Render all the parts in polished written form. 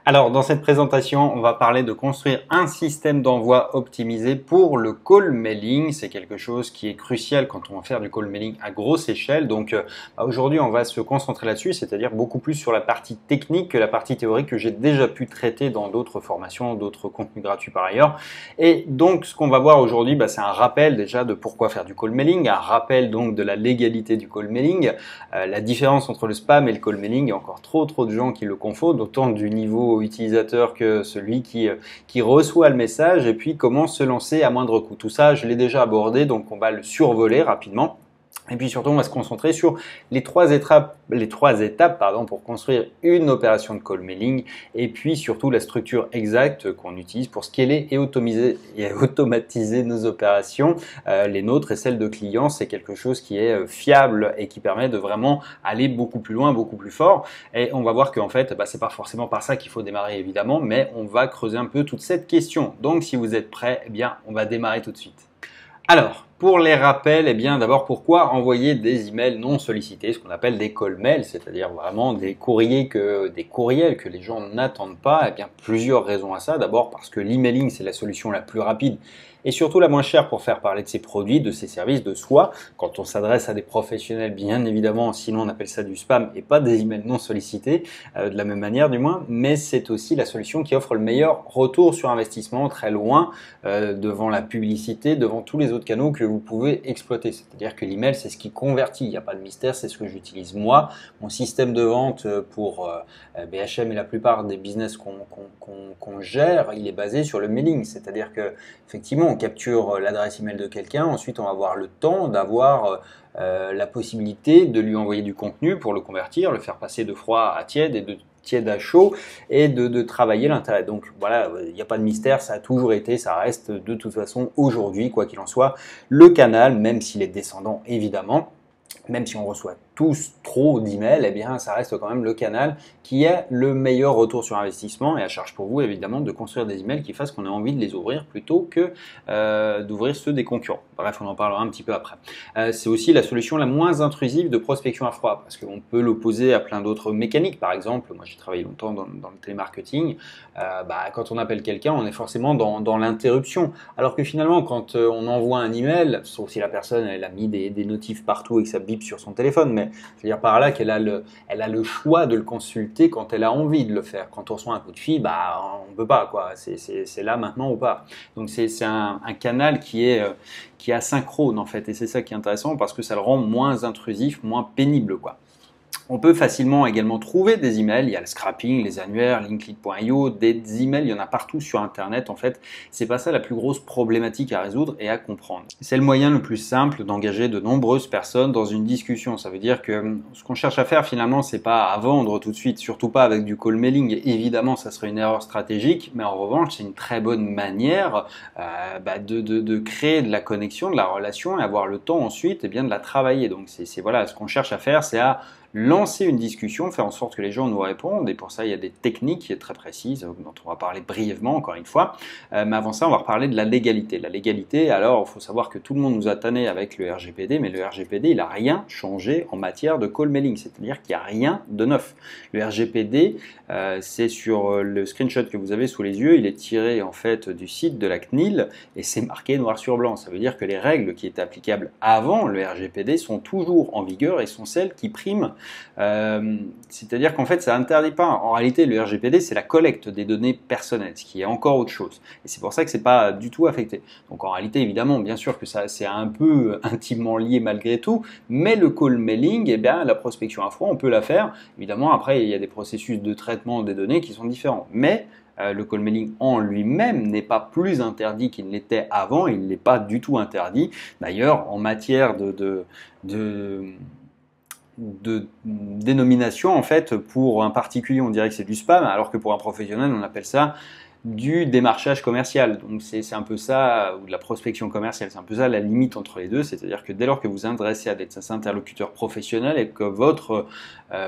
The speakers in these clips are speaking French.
Alors, dans cette présentation, on va parler de construire un système d'envoi optimisé pour le call mailing. C'est quelque chose qui est crucial quand on va faire du call mailing à grosse échelle. Donc, aujourd'hui, on va se concentrer là-dessus, c'est-à-dire beaucoup plus sur la partie technique que la partie théorique que j'ai déjà pu traiter dans d'autres formations, d'autres contenus gratuits par ailleurs. Et donc, ce qu'on va voir aujourd'hui, c'est un rappel déjà de pourquoi faire du call mailing, un rappel donc de la légalité du call mailing, la différence entre le spam et le call mailing. Il y a encore trop de gens qui le confondent, autant du niveau utilisateur que celui qui reçoit le message, et puis comment se lancer à moindre coût. Tout ça, je l'ai déjà abordé, donc on va le survoler rapidement. Et puis surtout, on va se concentrer sur les trois étapes pour construire une opération de call mailing, et puis surtout la structure exacte qu'on utilise pour scaler et automatiser nos opérations, les nôtres et celles de clients. C'est quelque chose qui est fiable et qui permet de vraiment aller beaucoup plus loin, beaucoup plus fort. Et on va voir qu'en fait, c'est pas forcément par ça qu'il faut démarrer évidemment, mais on va creuser un peu toute cette question. Donc si vous êtes prêts, on va démarrer tout de suite. Alors, pour les rappels, d'abord, pourquoi envoyer des emails non sollicités, ce qu'on appelle des call mails, c'est-à-dire vraiment des courriels que les gens n'attendent pas? Plusieurs raisons à ça. D'abord, parce que l'emailing, c'est la solution la plus rapide et surtout la moins chère pour faire parler de ses produits, de ses services, de soi. Quand on s'adresse à des professionnels, bien évidemment, sinon on appelle ça du spam et pas des emails non sollicités, de la même manière du moins, mais c'est aussi la solution qui offre le meilleur retour sur investissement, très loin devant la publicité, devant tous les autres canaux que vous pouvez exploiter. C'est-à-dire que l'email, c'est ce qui convertit, il n'y a pas de mystère, c'est ce que j'utilise moi. Mon système de vente pour BHM et la plupart des business qu'on gère, il est basé sur le mailing. C'est-à-dire que effectivement, on capture l'adresse email de quelqu'un, ensuite on va avoir le temps d'avoir la possibilité de lui envoyer du contenu pour le convertir, le faire passer de froid à tiède et de tiède à chaud, et de travailler l'intérêt. Donc voilà, il n'y a pas de mystère, ça a toujours été, ça reste de toute façon aujourd'hui, quoi qu'il en soit, le canal, même s'il est descendant évidemment, même si on reçoit tous trop d'emails, ça reste quand même le canal qui est le meilleur retour sur investissement, et à charge pour vous évidemment de construire des emails qui fassent qu'on ait envie de les ouvrir plutôt que d'ouvrir ceux des concurrents. Bref, on en parlera un petit peu après. C'est aussi la solution la moins intrusive de prospection à froid, parce qu'on peut l'opposer à plein d'autres mécaniques. Par exemple, moi j'ai travaillé longtemps dans le télémarketing, quand on appelle quelqu'un, on est forcément dans l'interruption, alors que finalement quand on envoie un email, sauf si la personne elle a mis des notifs partout et que ça bip sur son téléphone, mais je veux dire par là qu'elle a le choix de le consulter quand elle a envie de le faire. Quand on reçoit un coup de fil, on peut pas, quoi. C'est là maintenant ou pas. Donc c'est un canal qui est asynchrone en fait, et c'est ça qui est intéressant parce que ça le rend moins intrusif, moins pénible, quoi. On peut facilement également trouver des emails, il y a le scrapping, les annuaires, linklead.io, des emails, il y en a partout sur internet en fait. C'est pas ça la plus grosse problématique à résoudre et à comprendre. C'est le moyen le plus simple d'engager de nombreuses personnes dans une discussion. Ça veut dire que ce qu'on cherche à faire finalement, c'est pas à vendre tout de suite, surtout pas avec du call mailing. Évidemment, ça serait une erreur stratégique, mais en revanche, c'est une très bonne manière de créer de la connexion, de la relation et avoir le temps ensuite de la travailler. Donc voilà, ce qu'on cherche à faire, c'est à lancer une discussion, faire en sorte que les gens nous répondent, et pour ça il y a des techniques qui sont très précises dont on va parler brièvement encore une fois, mais avant ça on va reparler de la légalité. La légalité, alors il faut savoir que tout le monde nous a tanné avec le RGPD, mais le RGPD il n'a rien changé en matière de call mailing, c'est-à-dire qu'il n'y a rien de neuf. Le RGPD, c'est sur le screenshot que vous avez sous les yeux, il est tiré en fait du site de la CNIL et c'est marqué noir sur blanc. Ça veut dire que les règles qui étaient applicables avant le RGPD sont toujours en vigueur et sont celles qui priment. C'est-à-dire qu'en fait ça interdit pas, en réalité le RGPD c'est la collecte des données personnelles, ce qui est encore autre chose, et c'est pour ça que c'est pas du tout affecté. Donc en réalité évidemment bien sûr que ça c'est un peu intimement lié malgré tout, mais le call mailing, la prospection à froid on peut la faire, évidemment après il y a des processus de traitement des données qui sont différents, mais le call mailing en lui-même n'est pas plus interdit qu'il ne l'était avant, il n'est pas du tout interdit. D'ailleurs en matière de dénomination en fait, pour un particulier on dirait que c'est du spam, alors que pour un professionnel on appelle ça du démarchage commercial. Donc c'est un peu ça, ou de la prospection commerciale, c'est un peu ça la limite entre les deux, c'est-à-dire que dès lors que vous adressez à des interlocuteurs professionnels et que votre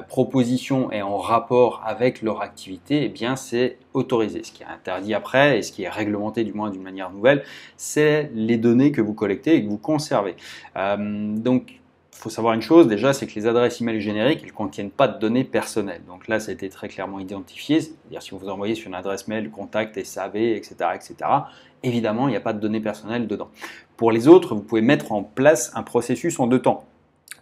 proposition est en rapport avec leur activité, c'est autorisé. Ce qui est interdit après, et ce qui est réglementé du moins d'une manière nouvelle, c'est les données que vous collectez et que vous conservez. Donc faut savoir une chose déjà, c'est que les adresses email génériques, elles ne contiennent pas de données personnelles. Donc là, ça a été très clairement identifié. C'est-à-dire si vous vous envoyez sur une adresse mail, contact, SAV, etc., etc., évidemment, il n'y a pas de données personnelles dedans. Pour les autres, vous pouvez mettre en place un processus en 2 temps.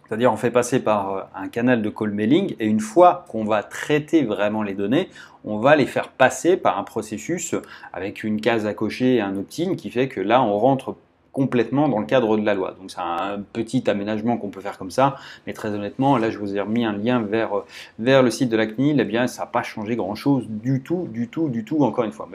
C'est-à-dire on fait passer par un canal de call mailing et une fois qu'on va traiter vraiment les données, on va les faire passer par un processus avec une case à cocher et un opt-in qui fait que là on rentre complètement dans le cadre de la loi. Donc c'est un petit aménagement qu'on peut faire comme ça, mais très honnêtement, là je vous ai remis un lien vers le site de la CNIL, eh bien ça n'a pas changé grand-chose du tout, encore une fois.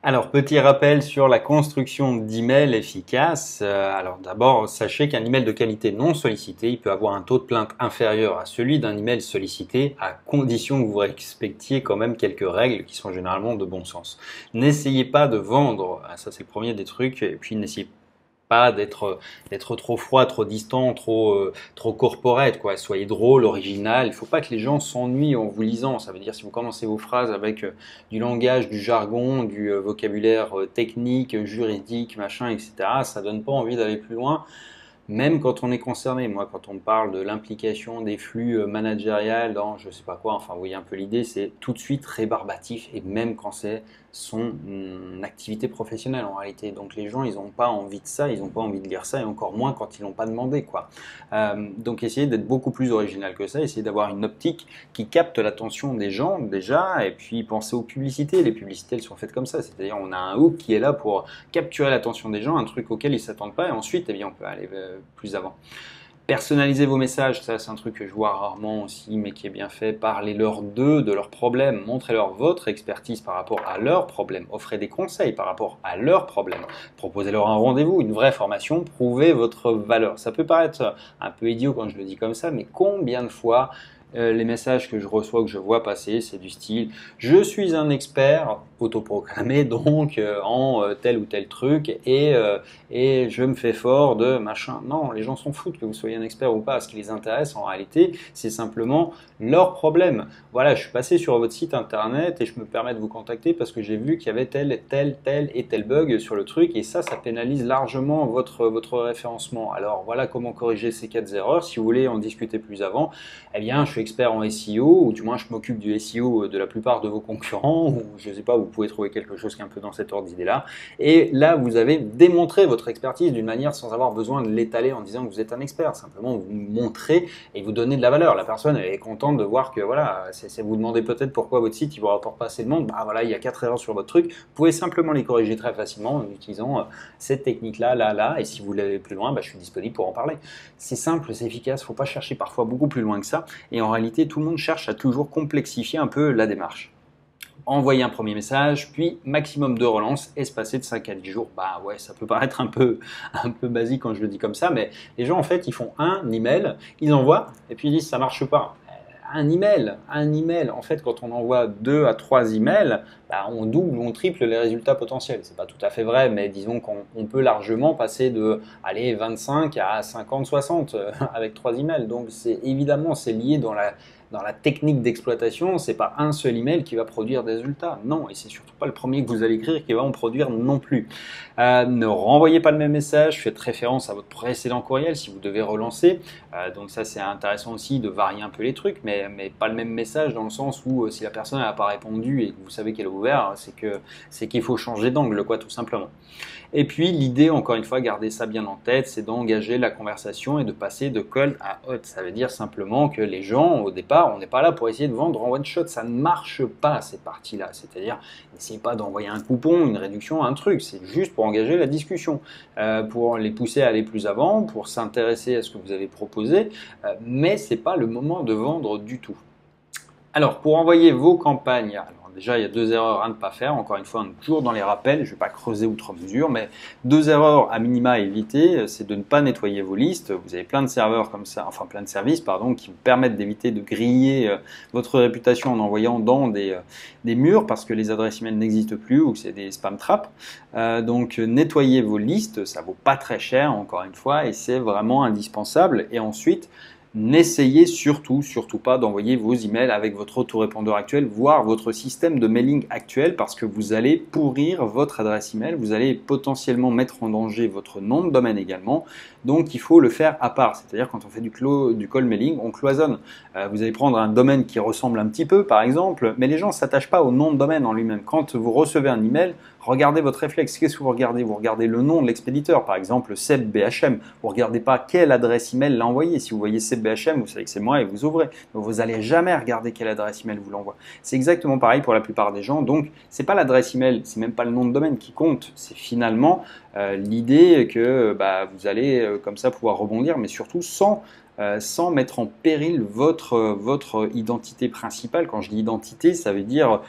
Alors, petit rappel sur la construction d'emails efficaces. Alors d'abord, sachez qu'un email de qualité non sollicité, il peut avoir un taux de plainte inférieur à celui d'un email sollicité, à condition que vous respectiez quand même quelques règles qui sont généralement de bon sens. N'essayez pas de vendre, ça c'est le premier des trucs, et puis n'essayez pas d'être trop froid, trop distant, trop corporate, quoi. Soyez drôle, original. Il ne faut pas que les gens s'ennuient en vous lisant. Ça veut dire si vous commencez vos phrases avec du langage, du jargon, du vocabulaire technique, juridique, machin, etc., ça donne pas envie d'aller plus loin. Même quand on est concerné, moi quand on me parle de l'implication des flux managériels dans je sais pas quoi, enfin vous voyez un peu l'idée, c'est tout de suite rébarbatif et même quand c'est son activité professionnelle en réalité. Donc les gens ils n'ont pas envie de ça, ils n'ont pas envie de lire ça et encore moins quand ils l'ont pas demandé quoi. Donc essayez d'être beaucoup plus original que ça, essayez d'avoir une optique qui capte l'attention des gens déjà et puis pensez aux publicités. Les publicités elles sont faites comme ça, c'est-à-dire on a un hook qui est là pour capturer l'attention des gens, un truc auquel ils s'attendent pas et ensuite eh bien on peut aller plus avant. Personnalisez vos messages, ça c'est un truc que je vois rarement aussi, mais qui est bien fait. Parlez-leur d'eux, de leurs problèmes, montrez-leur votre expertise par rapport à leurs problèmes, offrez des conseils par rapport à leurs problèmes, proposez-leur un rendez-vous, une vraie formation, prouvez votre valeur. Ça peut paraître un peu idiot quand je le dis comme ça, mais combien de fois les messages que je reçois, que je vois passer, c'est du style « Je suis un expert autoproclamé donc en tel ou tel truc et je me fais fort de machin. » Non, les gens s'en foutent que vous soyez un expert ou pas. Ce qui les intéresse en réalité, c'est simplement leur problème. Voilà, je suis passé sur votre site internet et je me permets de vous contacter parce que j'ai vu qu'il y avait tel et tel bug sur le truc et ça pénalise largement votre référencement. Alors voilà comment corriger ces 4 erreurs. Si vous voulez en discuter plus avant, eh bien je suis expert en SEO, ou du moins je m'occupe du SEO de la plupart de vos concurrents, ou je ne sais pas, vous pouvez trouver quelque chose qui est un peu dans cet ordre d'idée-là. Et là, vous avez démontré votre expertise d'une manière sans avoir besoin de l'étaler en disant que vous êtes un expert. Simplement, vous montrez et vous donnez de la valeur. La personne elle est contente de voir que voilà, vous demandez peut-être pourquoi votre site ne vous rapporte pas assez de monde. Bah voilà, il y a 4 erreurs sur votre truc. Vous pouvez simplement les corriger très facilement en utilisant cette technique-là, là. Et si vous voulez aller plus loin, bah, je suis disponible pour en parler. C'est simple, c'est efficace. Il ne faut pas chercher parfois beaucoup plus loin que ça. Et en réalité, tout le monde cherche à toujours complexifier un peu la démarche. Envoyer un premier message, puis maximum de relances, espacé de 5 à 10 jours. Bah ouais, ça peut paraître un peu basique quand je le dis comme ça, mais les gens en fait, ils font un email, ils envoient, et puis ils disent ça marche pas. Un email, en fait, quand on envoie 2 à 3 emails, bah, on double ou on triple les résultats potentiels. C'est pas tout à fait vrai, mais disons qu'on peut largement passer de 25 à 50, 60 avec 3 emails. Donc évidemment, c'est lié dans la technique d'exploitation, c'est pas un seul email qui va produire des résultats. Non, et c'est surtout pas le premier que vous allez écrire qui va en produire non plus. Ne renvoyez pas le même message, faites référence à votre précédent courriel si vous devez relancer. Donc ça, c'est intéressant aussi de varier un peu les trucs, mais pas le même message dans le sens où si la personne n'a pas répondu et que vous savez qu'elle a ouvert, c'est qu'il faut changer d'angle, quoi, tout simplement. Et puis l'idée, encore une fois, gardez ça bien en tête, c'est d'engager la conversation et de passer de cold à hot. Ça veut dire simplement que les gens, au départ, on n'est pas là pour essayer de vendre en one shot. Ça ne marche pas, ces parties-là. C'est-à-dire, n'essayez pas d'envoyer un coupon, une réduction, un truc. C'est juste pour engager la discussion, pour les pousser à aller plus avant, pour s'intéresser à ce que vous avez proposé. Mais ce n'est pas le moment de vendre du tout. Alors, pour envoyer vos campagnes, déjà, il y a 2 erreurs à ne pas faire. Encore une fois, on est toujours dans les rappels. Je ne vais pas creuser outre mesure, mais 2 erreurs à minima à éviter, c'est de ne pas nettoyer vos listes. Vous avez plein de serveurs comme ça, enfin plein de services, pardon, qui vous permettent d'éviter de griller votre réputation en envoyant dans des murs parce que les adresses email n'existent plus ou que c'est des spam traps. Donc, nettoyez vos listes. Ça vaut pas très cher, encore une fois, et c'est vraiment indispensable. Et ensuite, n'essayez surtout pas d'envoyer vos emails avec votre autorépondeur actuel, voire votre système de mailing actuel, parce que vous allez pourrir votre adresse email, vous allez potentiellement mettre en danger votre nom de domaine également. Donc il faut le faire à part, c'est-à-dire quand on fait du call mailing, on cloisonne. Vous allez prendre un domaine qui ressemble un petit peu par exemple, mais les gens ne s'attachent pas au nom de domaine en lui-même. Quand vous recevez un email, regardez votre réflexe. Qu'est-ce que vous regardez? Vous regardez le nom de l'expéditeur, par exemple Seb BHM. Vous ne regardez pas quelle adresse email l'a envoyé. Si vous voyez Seb BHM, vous savez que c'est moi et vous ouvrez. Donc vous n'allez jamais regarder quelle adresse email vous l'envoie. C'est exactement pareil pour la plupart des gens. Donc c'est pas l'adresse email, c'est même pas le nom de domaine qui compte. C'est finalement l'idée que vous allez comme ça pouvoir rebondir, mais surtout sans mettre en péril votre identité principale. Quand je dis identité, ça veut dire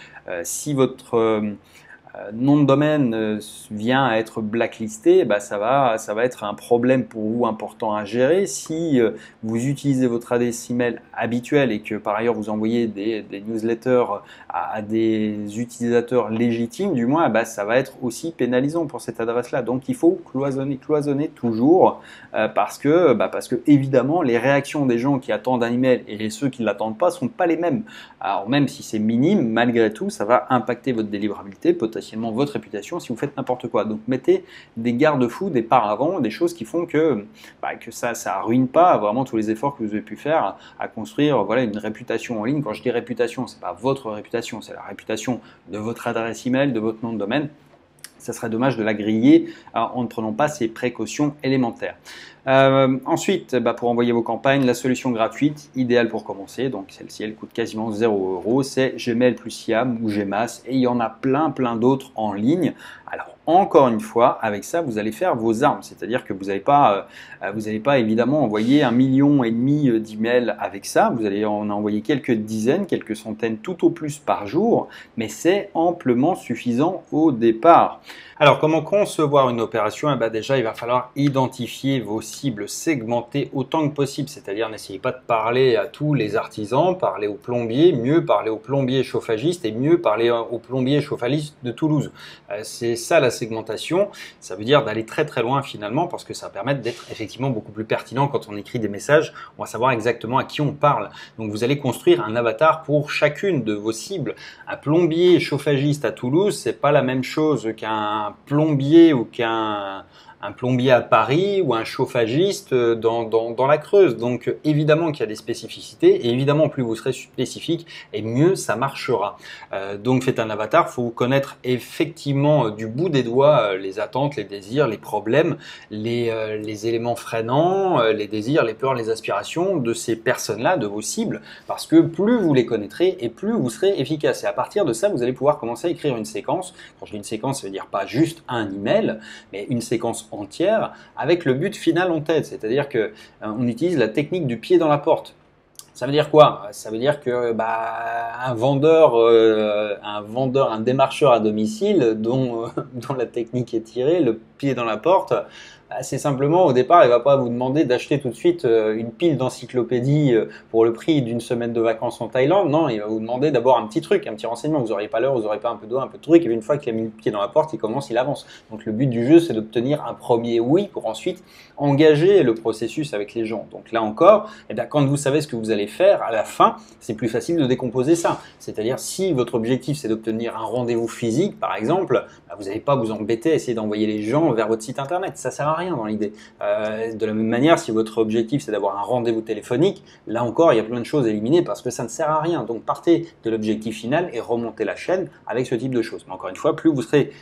si votre nom de domaine vient à être blacklisté, ça va être un problème pour vous important à gérer. Si vous utilisez votre adresse email habituelle et que par ailleurs vous envoyez des newsletters à des utilisateurs légitimes, du moins, ça va être aussi pénalisant pour cette adresse-là. Donc il faut cloisonner toujours parce que évidemment les réactions des gens qui attendent un email et ceux qui ne l'attendent pas sont pas les mêmes. Alors même si c'est minime, malgré tout, ça va impacter votre délivrabilité, potentiellement votre réputation si vous faites n'importe quoi. Donc mettez des garde-fous, des paravents, des choses qui font que ça ruine pas vraiment tous les efforts que vous avez pu faire à construire une réputation en ligne. Quand je dis réputation, c'est pas votre réputation, c'est la réputation de votre adresse email, de votre nom de domaine. Ça serait dommage de la griller en ne prenant pas ces précautions élémentaires. Ensuite, pour envoyer vos campagnes, la solution gratuite, idéale pour commencer, donc celle-ci, elle coûte quasiment 0 €, c'est Gmail plus Yam ou Gmass, et il y en a plein d'autres en ligne. Alors, encore une fois, avec ça, vous allez faire vos armes, c'est-à-dire que vous n'allez pas évidemment envoyer 1,5 million d'emails avec ça, vous allez en envoyer quelques dizaines, quelques centaines tout au plus par jour, mais c'est amplement suffisant au départ. Alors, comment concevoir une opération? Déjà, il va falloir identifier vos cibles, segmenter autant que possible, c'est-à-dire n'essayez pas de parler à tous les artisans, parler aux plombiers, mieux parler aux plombiers chauffagistes et mieux parler aux plombiers chauffagistes de Toulouse. C'est ça la segmentation, ça veut dire d'aller très loin finalement parce que ça va permettre d'être effectivement beaucoup plus pertinent quand on écrit des messages, on va savoir exactement à qui on parle. Donc vous allez construire un avatar pour chacune de vos cibles. Un plombier chauffagiste à Toulouse, c'est pas la même chose qu'un plombier ou qu'un plombier à Paris ou un chauffagiste dans la Creuse. Donc évidemment qu'il y a des spécificités et évidemment plus vous serez spécifique et mieux ça marchera. Donc faites un avatar, il faut connaître effectivement du bout des doigts les attentes, les désirs, les problèmes, les éléments freinants, les désirs, les peurs, les aspirations de ces personnes-là, de vos cibles, parce que plus vous les connaîtrez et plus vous serez efficace. Et à partir de ça, vous allez pouvoir commencer à écrire une séquence. Quand je dis une séquence, ça veut dire pas juste un email, mais une séquence entière avec le but final en tête, c'est-à-dire que on utilise la technique du pied dans la porte. Ça veut dire quoi? Ça veut dire que un démarcheur à domicile dont la technique est tirée, le pied dans la porte, c'est simplement au départ, il va pas vous demander d'acheter tout de suite une pile d'encyclopédie pour le prix d'une semaine de vacances en Thaïlande. Non, il va vous demander d'abord un petit truc, un petit renseignement. Vous n'aurez pas l'heure, vous n'aurez pas un peu d'eau, un peu de truc. Et une fois qu'il a mis le pied dans la porte, il avance. Donc le but du jeu, c'est d'obtenir un premier oui pour ensuite engager le processus avec les gens. Donc là encore, quand vous savez ce que vous allez faire à la fin, c'est plus facile de décomposer ça. C'est-à-dire si votre objectif c'est d'obtenir un rendez-vous physique, par exemple, vous n'allez pas vous embêter à essayer d'envoyer les gens vers votre site internet. Ça sert à rien dans l'idée. De la même manière, si votre objectif c'est d'avoir un rendez-vous téléphonique, là encore, il y a plein de choses à éliminer parce que ça ne sert à rien. Donc partez de l'objectif final et remontez la chaîne avec ce type de choses. Mais encore une fois, plus vous serez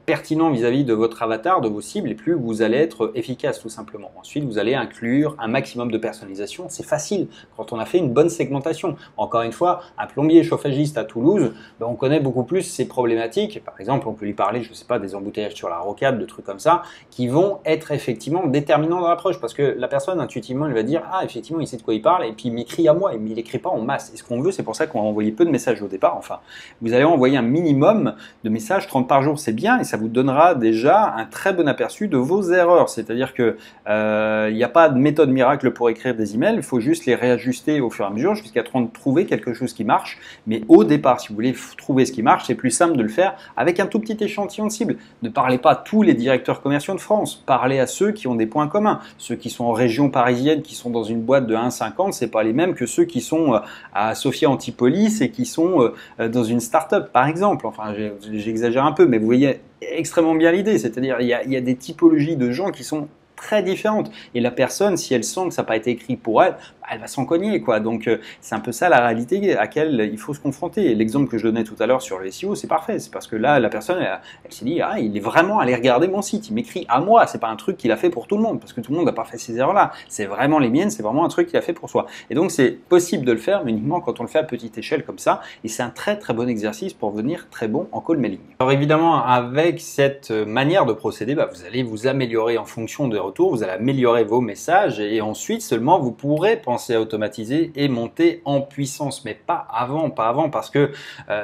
pertinent vis-à-vis de votre avatar, de vos cibles, et plus vous allez être efficace tout simplement. Ensuite, vous allez inclure un maximum de personnalisation. C'est facile quand on a fait une bonne segmentation. Encore une fois, un plombier chauffagiste à Toulouse, on connaît beaucoup plus ses problématiques. Par exemple, on peut lui parler, je ne sais pas, des embouteillages sur la rocade, de trucs comme ça, qui vont être effectivement déterminants dans l'approche, parce que la personne intuitivement, elle va dire, ah effectivement, il sait de quoi il parle, et puis il m'écrit à moi, mais il n'écrit pas en masse. Et ce qu'on veut, c'est pour ça qu'on va envoyer peu de messages au départ. Enfin, vous allez envoyer un minimum de messages, 30 par jour, c'est bien et ça vous donnera déjà un très bon aperçu de vos erreurs. C'est-à-dire que il n'y a pas de méthode miracle pour écrire des emails, il faut juste les réajuster au fur et à mesure jusqu'à trouver quelque chose qui marche. Mais au départ, si vous voulez trouver ce qui marche, c'est plus simple de le faire avec un tout petit échantillon de cible. Ne parlez pas à tous les directeurs commerciaux de France, parlez à ceux qui ont des points communs. Ceux qui sont en région parisienne, qui sont dans une boîte de 1,50, c'est pas les mêmes que ceux qui sont à Sophia Antipolis et qui sont dans une start-up, par exemple. Enfin, j'exagère un peu, mais vous voyez extrêmement bien l'idée. C'est-à-dire, il y a des typologies de gens qui sont très différentes. Et la personne, si elle sent que ça n'a pas été écrit pour elle, elle va s'en cogner, quoi. Donc, c'est un peu ça la réalité à laquelle il faut se confronter. L'exemple que je donnais tout à l'heure sur le SEO, c'est parfait. C'est parce que là, la personne, elle s'est dit, ah, il est vraiment allé regarder mon site. Il m'écrit à moi. C'est pas un truc qu'il a fait pour tout le monde, parce que tout le monde n'a pas fait ces erreurs-là. C'est vraiment les miennes. C'est vraiment un truc qu'il a fait pour soi. Et donc, c'est possible de le faire, mais uniquement quand on le fait à petite échelle comme ça. Et c'est un très, très bon exercice pour devenir très bon en call mailing. Alors, évidemment, avec cette manière de procéder, vous allez vous améliorer en fonction des retours. Vous allez améliorer vos messages et ensuite seulement vous pourrez penser à automatiser et monter en puissance, mais pas avant, parce que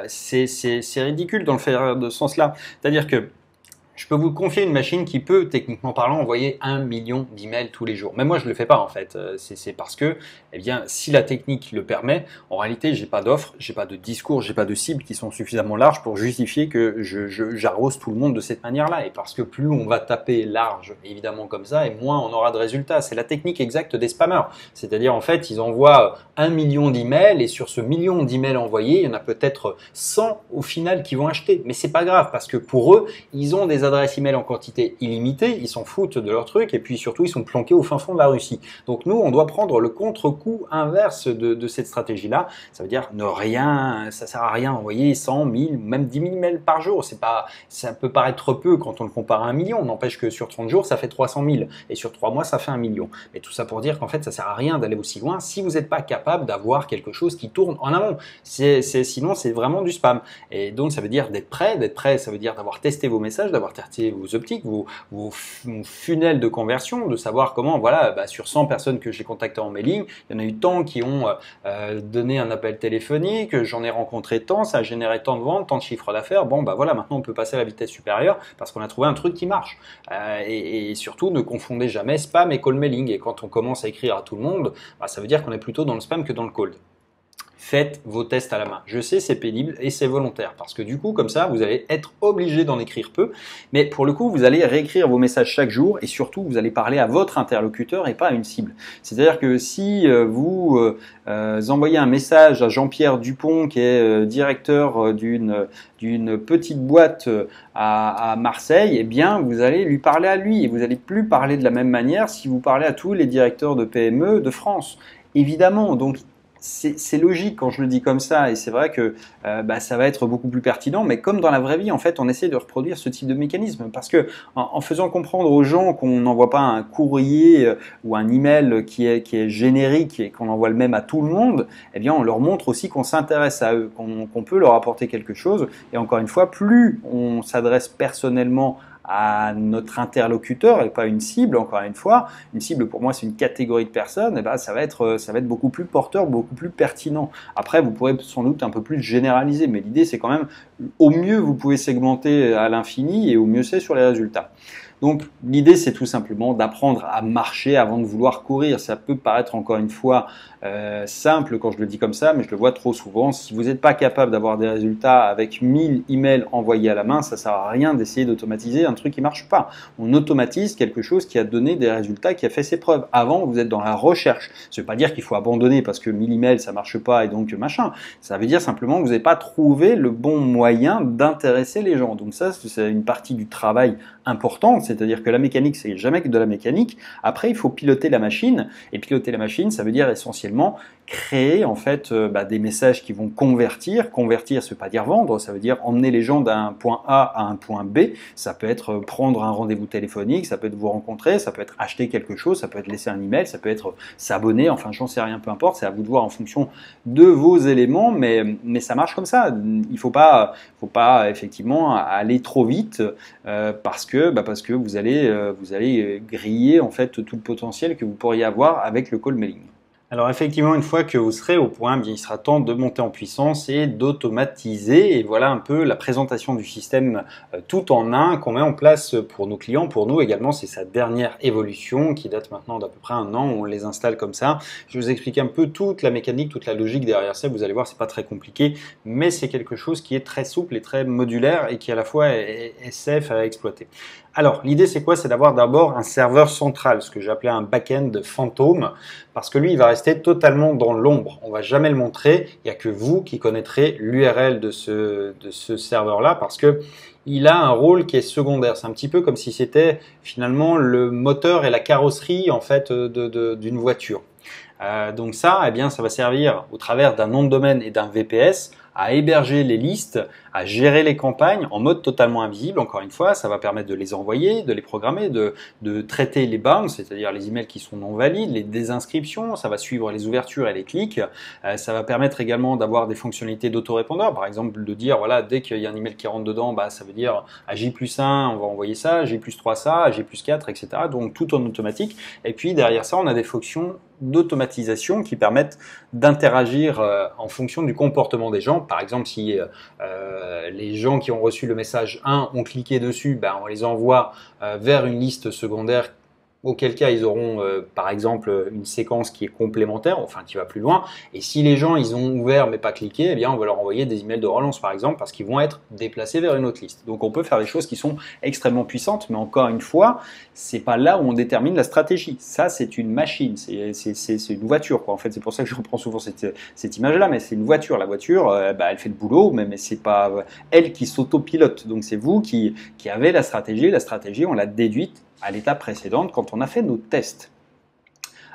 c'est ridicule dans le faire de ce sens-là. C'est-à-dire que je peux vous confier une machine qui peut, techniquement parlant, envoyer 1 million d'emails tous les jours. Mais moi, je ne le fais pas en fait. C'est parce que, eh bien, si la technique le permet, en réalité, j'ai pas d'offre, j'ai pas de discours, j'ai pas de cibles qui sont suffisamment larges pour justifier que j'arrose tout le monde de cette manière-là. Et parce que plus on va taper large, évidemment comme ça, et moins on aura de résultats. C'est la technique exacte des spammers. C'est-à-dire, en fait, ils envoient 1 million d'emails et sur ce million d'emails envoyés, il y en a peut-être 100 au final qui vont acheter. Mais c'est pas grave parce que pour eux, ils ont des adresses email en quantité illimitée, ils s'en foutent de leur truc et puis surtout ils sont planqués au fin fond de la Russie. Donc nous on doit prendre le contre-coup inverse de cette stratégie-là. Ça veut dire ne rien, ça sert à rien d'envoyer 100, 1000, même 10 000 mails par jour. C'est pas, ça peut paraître peu quand on le compare à 1 million. N'empêche que sur 30 jours ça fait 300 000 et sur 3 mois ça fait 1 million. Mais tout ça pour dire qu'en fait ça sert à rien d'aller aussi loin si vous n'êtes pas capable d'avoir quelque chose qui tourne en amont. Sinon c'est vraiment du spam. Et donc ça veut dire d'être prêt, ça veut dire d'avoir testé vos messages, d'avoir testé vos optiques, vos funnels de conversion, de savoir comment, voilà, sur 100 personnes que j'ai contactées en mailing, il y en a eu tant qui ont donné un appel téléphonique, j'en ai rencontré tant, ça a généré tant de ventes, tant de chiffre d'affaires. Bon, voilà, maintenant on peut passer à la vitesse supérieure parce qu'on a trouvé un truc qui marche. Et surtout, ne confondez jamais spam et cold mailing. Et quand on commence à écrire à tout le monde, ça veut dire qu'on est plutôt dans le spam que dans le cold. Faites vos tests à la main. Je sais, c'est pénible et c'est volontaire parce que du coup, comme ça, vous allez être obligé d'en écrire peu. Mais pour le coup, vous allez réécrire vos messages chaque jour et surtout, vous allez parler à votre interlocuteur et pas à une cible. C'est-à-dire que si vous envoyez un message à Jean-Pierre Dupont qui est directeur d'une petite boîte à Marseille, eh bien, vous allez lui parler à lui et vous n'allez plus parler de la même manière si vous parlez à tous les directeurs de PME de France. Évidemment, donc c'est logique quand je le dis comme ça et c'est vrai que ça va être beaucoup plus pertinent, mais comme dans la vraie vie en fait on essaie de reproduire ce type de mécanisme parce que en faisant comprendre aux gens qu'on n'envoie pas un courrier ou un email qui est générique et qu'on envoie le même à tout le monde, eh bien on leur montre aussi qu'on s'intéresse à eux, qu'on peut leur apporter quelque chose et encore une fois plus on s'adresse personnellement à notre interlocuteur et pas une cible, encore une fois. Une cible, pour moi, c'est une catégorie de personnes, et ça va être beaucoup plus porteur, beaucoup plus pertinent. Après, vous pourrez sans doute un peu plus généraliser, mais l'idée, c'est quand même, au mieux, vous pouvez segmenter à l'infini et au mieux, c'est sur les résultats. Donc, l'idée, c'est tout simplement d'apprendre à marcher avant de vouloir courir. Ça peut paraître, encore une fois, simple quand je le dis comme ça, mais je le vois trop souvent. Si vous n'êtes pas capable d'avoir des résultats avec 1000 emails envoyés à la main, ça sert à rien d'essayer d'automatiser un truc qui marche pas. On automatise quelque chose qui a donné des résultats, qui a fait ses preuves. Avant, vous êtes dans la recherche. Ça veut pas dire qu'il faut abandonner parce que 1000 emails, ça marche pas et donc machin. Ça veut dire simplement que vous n'avez pas trouvé le bon moyen d'intéresser les gens. Donc ça, c'est une partie du travail importante, c'est-à-dire que la mécanique, c'est jamais que de la mécanique. Après, il faut piloter la machine, et piloter la machine, ça veut dire essentiellement créer en fait des messages qui vont convertir. Convertir, ça veut pas dire vendre, ça veut dire emmener les gens d'un point A à un point B. Ça peut être prendre un rendez-vous téléphonique, ça peut être vous rencontrer, ça peut être acheter quelque chose, ça peut être laisser un email, ça peut être s'abonner, enfin j'en sais rien, peu importe, c'est à vous de voir en fonction de vos éléments, mais ça marche comme ça. Il faut pas effectivement aller trop vite parce que vous allez griller en fait tout le potentiel que vous pourriez avoir avec le call mailing. Alors effectivement, une fois que vous serez au point, bien, il sera temps de monter en puissance et d'automatiser. Et voilà un peu la présentation du système tout en un qu'on met en place pour nos clients, pour nous également. C'est sa dernière évolution qui date maintenant d'à peu près un an où on les installe comme ça. Je vais vous expliquer un peu toute la mécanique, toute la logique derrière ça. Vous allez voir, c'est pas très compliqué, mais c'est quelque chose qui est très souple et très modulaire et qui à la fois est safe à exploiter. Alors, l'idée, c'est quoi? C'est d'avoir d'abord un serveur central, ce que j'appelais un back-end fantôme, parce que lui, il va rester totalement dans l'ombre. On va jamais le montrer. Il n'y a que vous qui connaîtrez l'URL de ce serveur-là, parce que il a un rôle qui est secondaire. C'est un petit peu comme si c'était finalement le moteur et la carrosserie en fait d'une voiture. Donc ça, eh bien, ça va servir au travers d'un nom de domaine et d'un VPS à héberger les listes, à gérer les campagnes en mode totalement invisible. Encore une fois, ça va permettre de les envoyer, de les programmer, de traiter les bounces, c'est-à-dire les emails qui sont non valides, les désinscriptions, ça va suivre les ouvertures et les clics. Ça va permettre également d'avoir des fonctionnalités d'autorépondeur, par exemple de dire, voilà, dès qu'il y a un email qui rentre dedans, bah, ça veut dire à J+1, on va envoyer ça, à J+3 ça, à J+4, etc. Donc tout en automatique. Et puis derrière ça, on a des fonctions d'automatisation qui permettent d'interagir en fonction du comportement des gens. Par exemple, si les gens qui ont reçu le message 1 ont cliqué dessus, ben, on les envoie vers une liste secondaire, auquel cas ils auront par exemple une séquence qui est complémentaire, enfin qui va plus loin. Et si les gens ils ont ouvert mais pas cliqué, eh bien on va leur envoyer des emails de relance par exemple parce qu'ils vont être déplacés vers une autre liste. Donc on peut faire des choses qui sont extrêmement puissantes, mais encore une fois, c'est pas là où on détermine la stratégie. Ça c'est une machine, c'est une voiture quoi. En fait c'est pour ça que je reprends souvent cette image-là, mais c'est une voiture. La voiture, bah, elle fait le boulot, mais c'est pas elle qui s'autopilote. Donc c'est vous qui avez la stratégie. La stratégie on l'a déduite à l'étape précédente quand on a fait nos tests.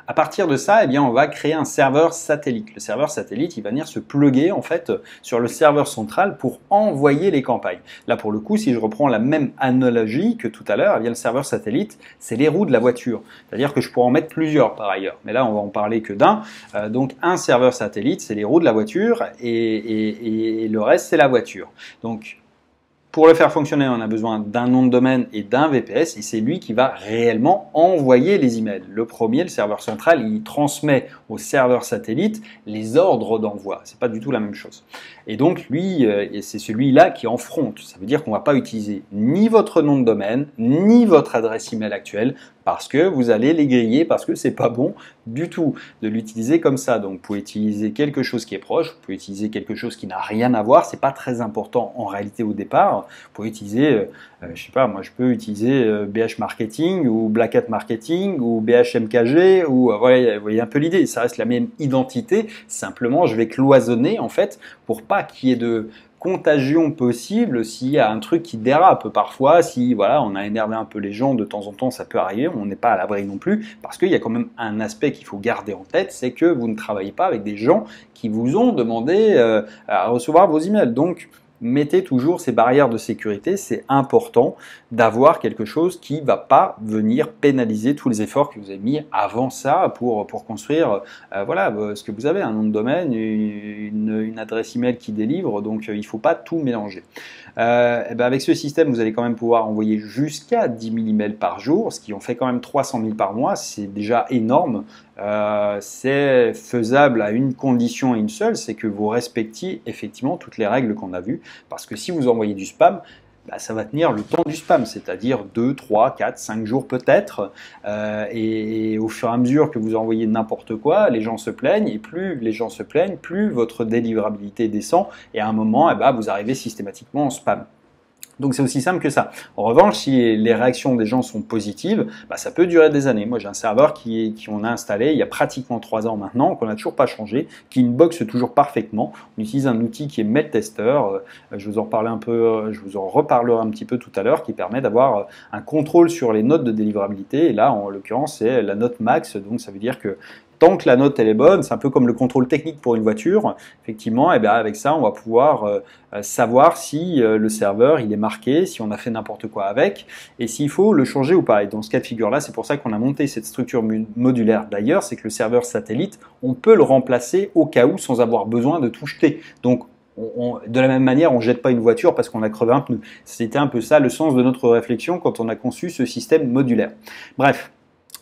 À partir de ça, eh bien, on va créer un serveur satellite. Le serveur satellite, il va venir se plugger en fait sur le serveur central pour envoyer les campagnes. Là, pour le coup, si je reprends la même analogie que tout à l'heure, eh bien, le serveur satellite, c'est les roues de la voiture. C'est-à-dire que je pourrais en mettre plusieurs par ailleurs. Mais là, on va en parler que d'un. Donc, un serveur satellite, c'est les roues de la voiture et le reste, c'est la voiture. Donc, pour le faire fonctionner, on a besoin d'un nom de domaine et d'un VPS, et c'est lui qui va réellement envoyer les emails. Le premier, le serveur central, il transmet au serveur satellite les ordres d'envoi. C'est pas du tout la même chose. Et donc, lui, c'est celui-là qui est en front. Ça veut dire qu'on ne va pas utiliser ni votre nom de domaine, ni votre adresse email actuelle, parce que vous allez les griller, parce que c'est pas bon du tout de l'utiliser comme ça. Donc, vous pouvez utiliser quelque chose qui est proche, vous pouvez utiliser quelque chose qui n'a rien à voir. C'est pas très important en réalité au départ. Vous pouvez utiliser, je sais pas, moi je peux utiliser BH Marketing ou Black Hat Marketing ou BHMKG ou voilà, vous voyez un peu l'idée. Ça reste la même identité. Simplement, je vais cloisonner en fait pour pas qu'il y ait de contagion possible s'il y a un truc qui dérape parfois, si voilà, on a énervé un peu les gens de temps en temps, ça peut arriver, on n'est pas à l'abri non plus, parce qu'il y a quand même un aspect qu'il faut garder en tête, c'est que vous ne travaillez pas avec des gens qui vous ont demandé à recevoir vos emails. Donc, mettez toujours ces barrières de sécurité, c'est important d'avoir quelque chose qui ne va pas venir pénaliser tous les efforts que vous avez mis avant ça pour construire voilà, ce que vous avez, un nom de domaine, une adresse email qui délivre, donc il ne faut pas tout mélanger. Et ben avec ce système, vous allez quand même pouvoir envoyer jusqu'à 10 000 emails par jour, ce qui en fait quand même 300 000 par mois, c'est déjà énorme. C'est faisable à une condition et une seule, c'est que vous respectiez effectivement toutes les règles qu'on a vues, parce que si vous envoyez du spam, bah, ça va tenir le temps du spam, c'est-à-dire 2, 3, 4, 5 jours peut-être, et au fur et à mesure que vous envoyez n'importe quoi, les gens se plaignent, et plus les gens se plaignent, plus votre délivrabilité descend, et à un moment, eh ben, vous arrivez systématiquement en spam. Donc c'est aussi simple que ça. En revanche, si les réactions des gens sont positives, bah, ça peut durer des années. Moi j'ai un serveur qu'on a installé il y a pratiquement 3 ans maintenant, qu'on n'a toujours pas changé, qui inboxe toujours parfaitement. On utilise un outil qui est MailTester, je vous en reparlerai un petit peu tout à l'heure, qui permet d'avoir un contrôle sur les notes de délivrabilité. Et là, en l'occurrence, c'est la note max, donc ça veut dire que tant que la note elle est bonne, c'est un peu comme le contrôle technique pour une voiture, effectivement, et bien avec ça on va pouvoir savoir si le serveur il est marqué, si on a fait n'importe quoi avec, et s'il faut le changer ou pas. Et dans ce cas de figure là, c'est pour ça qu'on a monté cette structure modulaire d'ailleurs, c'est que le serveur satellite, on peut le remplacer au cas où sans avoir besoin de tout jeter. Donc de la même manière, on ne jette pas une voiture parce qu'on a crevé un pneu. C'était un peu ça le sens de notre réflexion quand on a conçu ce système modulaire. Bref.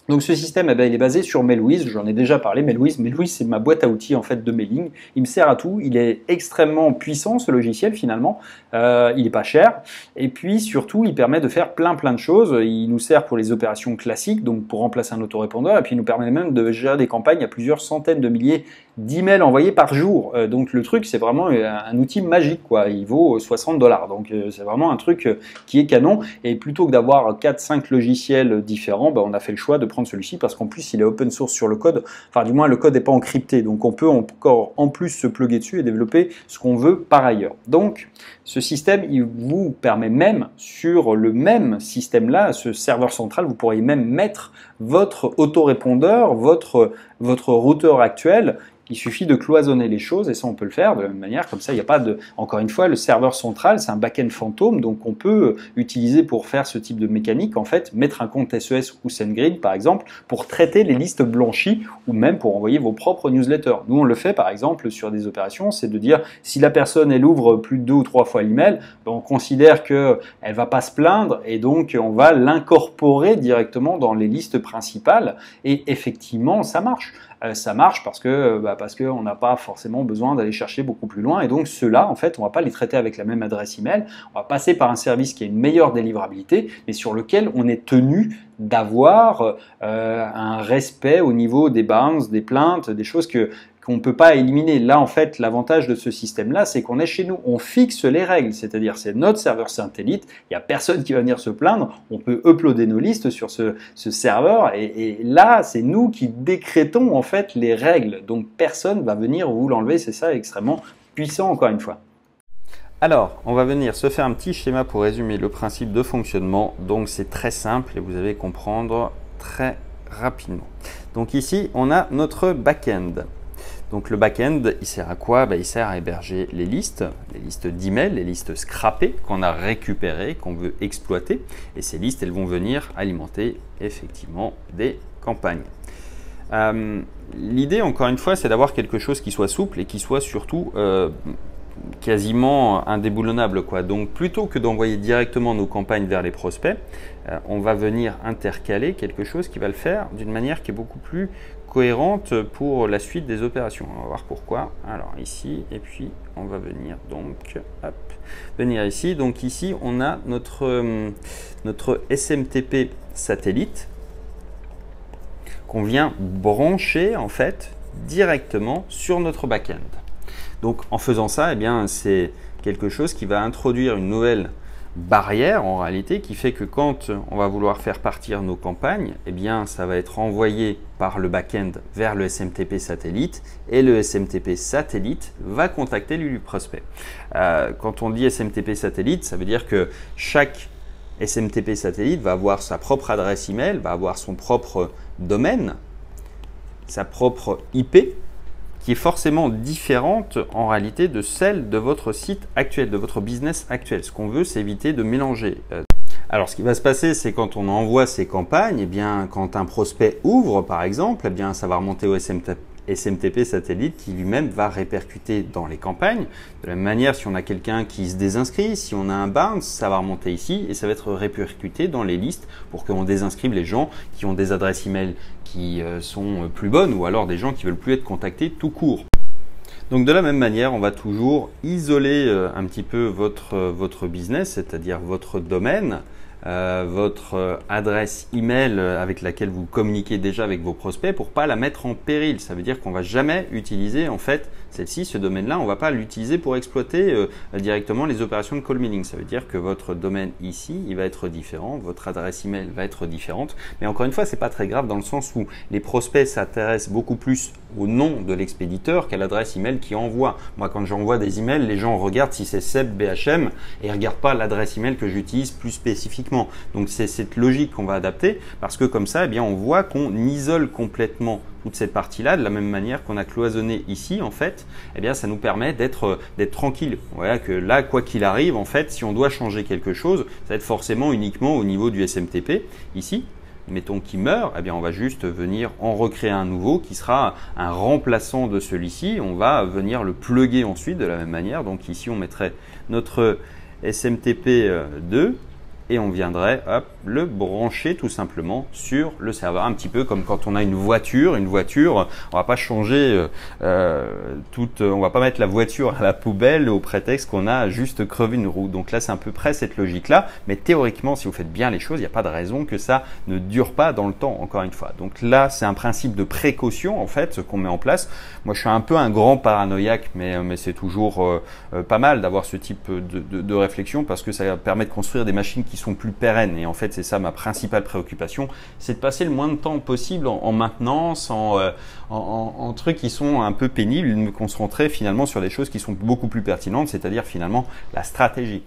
Donc ce système, eh ben, il est basé sur Mailwiz, j'en ai déjà parlé. Mailwiz, c'est ma boîte à outils en fait de mailing. Il me sert à tout, il est extrêmement puissant ce logiciel finalement, il n'est pas cher. Et puis surtout, il permet de faire plein de choses. Il nous sert pour les opérations classiques, donc pour remplacer un autorépondeur, et puis il nous permet même de gérer des campagnes à plusieurs centaines de milliers d'emails envoyés par jour. Donc le truc, c'est vraiment un outil magique, quoi. Il vaut 60 $. Donc c'est vraiment un truc qui est canon. Et plutôt que d'avoir 4-5 logiciels différents, ben, on a fait le choix de prendre celui-ci parce qu'en plus il est open source sur le code, enfin du moins le code n'est pas encrypté, donc on peut encore en plus se plugger dessus et développer ce qu'on veut par ailleurs. Donc ce système, il vous permet même sur le même système là, ce serveur central, vous pourriez même mettre votre autorépondeur, votre routeur actuel. Il suffit de cloisonner les choses et ça on peut le faire de la même manière, comme ça il n'y a pas de... Encore une fois, le serveur central c'est un back-end fantôme, donc on peut utiliser pour faire ce type de mécanique, en fait, mettre un compte SES ou SendGrid par exemple, pour traiter les listes blanchies ou même pour envoyer vos propres newsletters. Nous on le fait par exemple sur des opérations, c'est de dire si la personne elle ouvre plus de 2 ou 3 fois l'email, ben, on considère qu'elle ne va pas se plaindre et donc on va l'incorporer directement dans les listes principales et effectivement ça marche. Ça marche parce qu'on n'a pas forcément besoin d'aller chercher beaucoup plus loin et donc ceux-là, en fait, on ne va pas les traiter avec la même adresse email, on va passer par un service qui a une meilleure délivrabilité, mais sur lequel on est tenu d'avoir un respect au niveau des bounds, des plaintes, des choses qu'on ne peut pas éliminer. Là, en fait, l'avantage de ce système-là, c'est qu'on est chez nous, on fixe les règles, c'est-à-dire c'est notre serveur satellite, il n'y a personne qui va venir se plaindre, on peut uploader nos listes sur ce serveur et là, c'est nous qui décrétons en fait les règles, donc personne ne va venir vous l'enlever, c'est ça extrêmement puissant encore une fois. Alors, on va venir se faire un petit schéma pour résumer le principe de fonctionnement, donc c'est très simple et vous allez comprendre très rapidement. Donc ici, on a notre back-end. Donc le back-end, il sert à quoi? Il sert à héberger les listes d'emails, les listes scrappées qu'on a récupérées, qu'on veut exploiter. Et ces listes, elles vont venir alimenter effectivement des campagnes. L'idée, encore une fois, c'est d'avoir quelque chose qui soit souple et qui soit surtout quasiment indéboulonnable, quoi. Donc plutôt que d'envoyer directement nos campagnes vers les prospects, on va venir intercaler quelque chose qui va le faire d'une manière qui est beaucoup plus cohérente pour la suite des opérations. On va voir pourquoi. Alors ici, et puis on va venir donc venir ici. Donc ici, on a notre SMTP satellite qu'on vient brancher en fait directement sur notre back-end. Donc en faisant ça, eh bien, c'est quelque chose qui va introduire une nouvelle barrière en réalité qui fait que quand on va vouloir faire partir nos campagnes, eh bien, ça va être envoyé par le back-end vers le SMTP satellite et le SMTP satellite va contacter le prospect. Quand on dit SMTP satellite, ça veut dire que chaque SMTP satellite va avoir sa propre adresse email, va avoir son propre domaine, sa propre IP, qui est forcément différente en réalité de celle de votre site actuel, de votre business actuel. Ce qu'on veut, c'est éviter de mélanger. Alors, ce qui va se passer, c'est quand on envoie ces campagnes, eh bien, quand un prospect ouvre, par exemple, eh bien, ça va remonter au SMTP satellite qui lui-même va répercuter dans les campagnes. De la même manière, si on a quelqu'un qui se désinscrit, si on a un bounce, ça va remonter ici et ça va être répercuté dans les listes pour qu'on désinscrive les gens qui ont des adresses email qui sont plus bonnes ou alors des gens qui veulent plus être contactés tout court. Donc de la même manière, on va toujours isoler un petit peu votre business, c'est-à-dire votre domaine, votre adresse email avec laquelle vous communiquez déjà avec vos prospects pour pas la mettre en péril. Ça veut dire qu'on va jamais utiliser en fait celle-ci, ce domaine-là, on va pas l'utiliser pour exploiter directement les opérations de call mailing. Ça veut dire que votre domaine ici, il va être différent, votre adresse email va être différente. Mais encore une fois, c'est pas très grave dans le sens où les prospects s'intéressent beaucoup plus au nom de l'expéditeur qu'à l'adresse email qui envoie. Moi, quand j'envoie des emails, les gens regardent si c'est Seb BHM et ne regardent pas l'adresse email que j'utilise plus spécifiquement. Donc c'est cette logique qu'on va adapter parce que comme ça, eh bien, on voit qu'on isole complètement toute cette partie-là de la même manière qu'on a cloisonné ici. En fait, eh bien, ça nous permet d'être tranquille. Voilà que là, quoi qu'il arrive, en fait, si on doit changer quelque chose, ça va être forcément uniquement au niveau du SMTP ici. Mettons qu'il meurt, eh bien on va juste venir en recréer un nouveau qui sera un remplaçant de celui-ci. On va venir le plugger ensuite de la même manière. Donc ici, on mettrait notre SMTP 2 et on viendrait hop, le brancher tout simplement sur le serveur. Un petit peu comme quand on a une voiture. Une voiture, on va pas changer on va pas mettre la voiture à la poubelle au prétexte qu'on a juste crevé une roue. Donc là, c'est à peu près cette logique-là. Mais théoriquement, si vous faites bien les choses, il n'y a pas de raison que ça ne dure pas dans le temps, encore une fois. Donc là, c'est un principe de précaution en fait qu'on met en place. Moi, je suis un peu un grand paranoïaque, mais c'est toujours pas mal d'avoir ce type de réflexion parce que ça permet de construire des machines qui sont plus pérennes. Et en fait, c'est ça ma principale préoccupation, c'est de passer le moins de temps possible en maintenance, en trucs qui sont un peu pénibles, et de me concentrer finalement sur des choses qui sont beaucoup plus pertinentes, c'est-à-dire finalement la stratégie.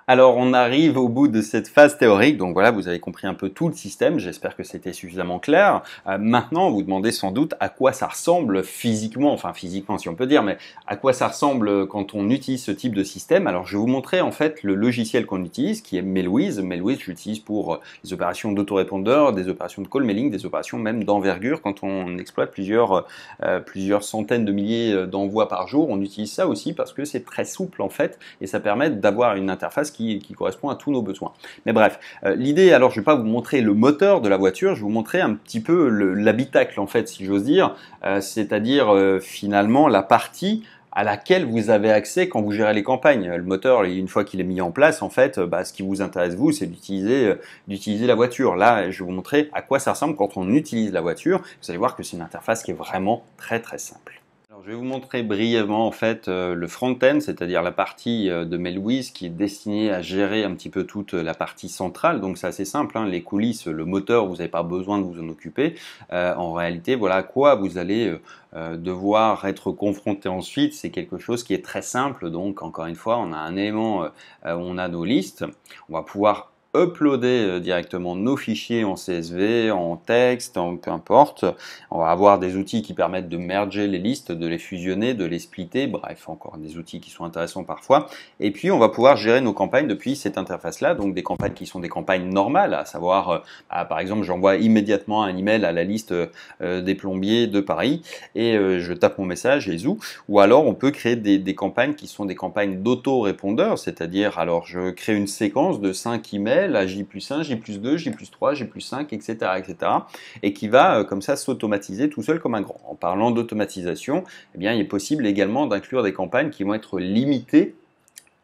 Alors, on arrive au bout de cette phase théorique. Donc voilà, vous avez compris un peu tout le système. J'espère que c'était suffisamment clair. Maintenant, vous demandez sans doute à quoi ça ressemble physiquement, enfin physiquement si on peut dire, mais à quoi ça ressemble quand on utilise ce type de système. Alors, je vais vous montrer en fait le logiciel qu'on utilise, qui est Mailwiz. Mailwiz, j'utilise pour les opérations d'autorépondeur, des opérations de call mailing, des opérations même d'envergure. Quand on exploite plusieurs centaines de milliers d'envois par jour, on utilise ça aussi parce que c'est très souple en fait et ça permet d'avoir une interface qui correspond à tous nos besoins. Mais bref, l'idée, alors je ne vais pas vous montrer le moteur de la voiture, je vais vous montrer un petit peu l'habitacle en fait, si j'ose dire, c'est-à-dire finalement la partie à laquelle vous avez accès quand vous gérez les campagnes. Le moteur, une fois qu'il est mis en place, en fait, ce qui vous intéresse vous, c'est d'utiliser la voiture. Là, je vais vous montrer à quoi ça ressemble quand on utilise la voiture. Vous allez voir que c'est une interface qui est vraiment très très simple. Je vais vous montrer brièvement en fait le front-end, c'est-à-dire la partie de Mailwiz qui est destinée à gérer un petit peu toute la partie centrale. Donc c'est assez simple, hein, les coulisses, le moteur, vous n'avez pas besoin de vous en occuper. En réalité, voilà à quoi vous allez devoir être confronté ensuite. C'est quelque chose qui est très simple. Donc encore une fois, on a un élément où on a nos listes. On va pouvoir uploader directement nos fichiers en CSV, en texte, peu importe. On va avoir des outils qui permettent de merger les listes, de les fusionner, de les splitter, bref, encore des outils qui sont intéressants parfois. Et puis, on va pouvoir gérer nos campagnes depuis cette interface-là, donc des campagnes qui sont des campagnes normales, à savoir, par exemple, j'envoie immédiatement un email à la liste des plombiers de Paris et je tape mon message et zou. Ou alors, on peut créer des campagnes qui sont des campagnes d'auto-répondeurs, c'est-à-dire, alors, je crée une séquence de 5 emails à J+1, J+2, J+3, J+5, etc., etc. et qui va comme ça s'automatiser tout seul comme un grand. En parlant d'automatisation, eh bien, il est possible également d'inclure des campagnes qui vont être limitées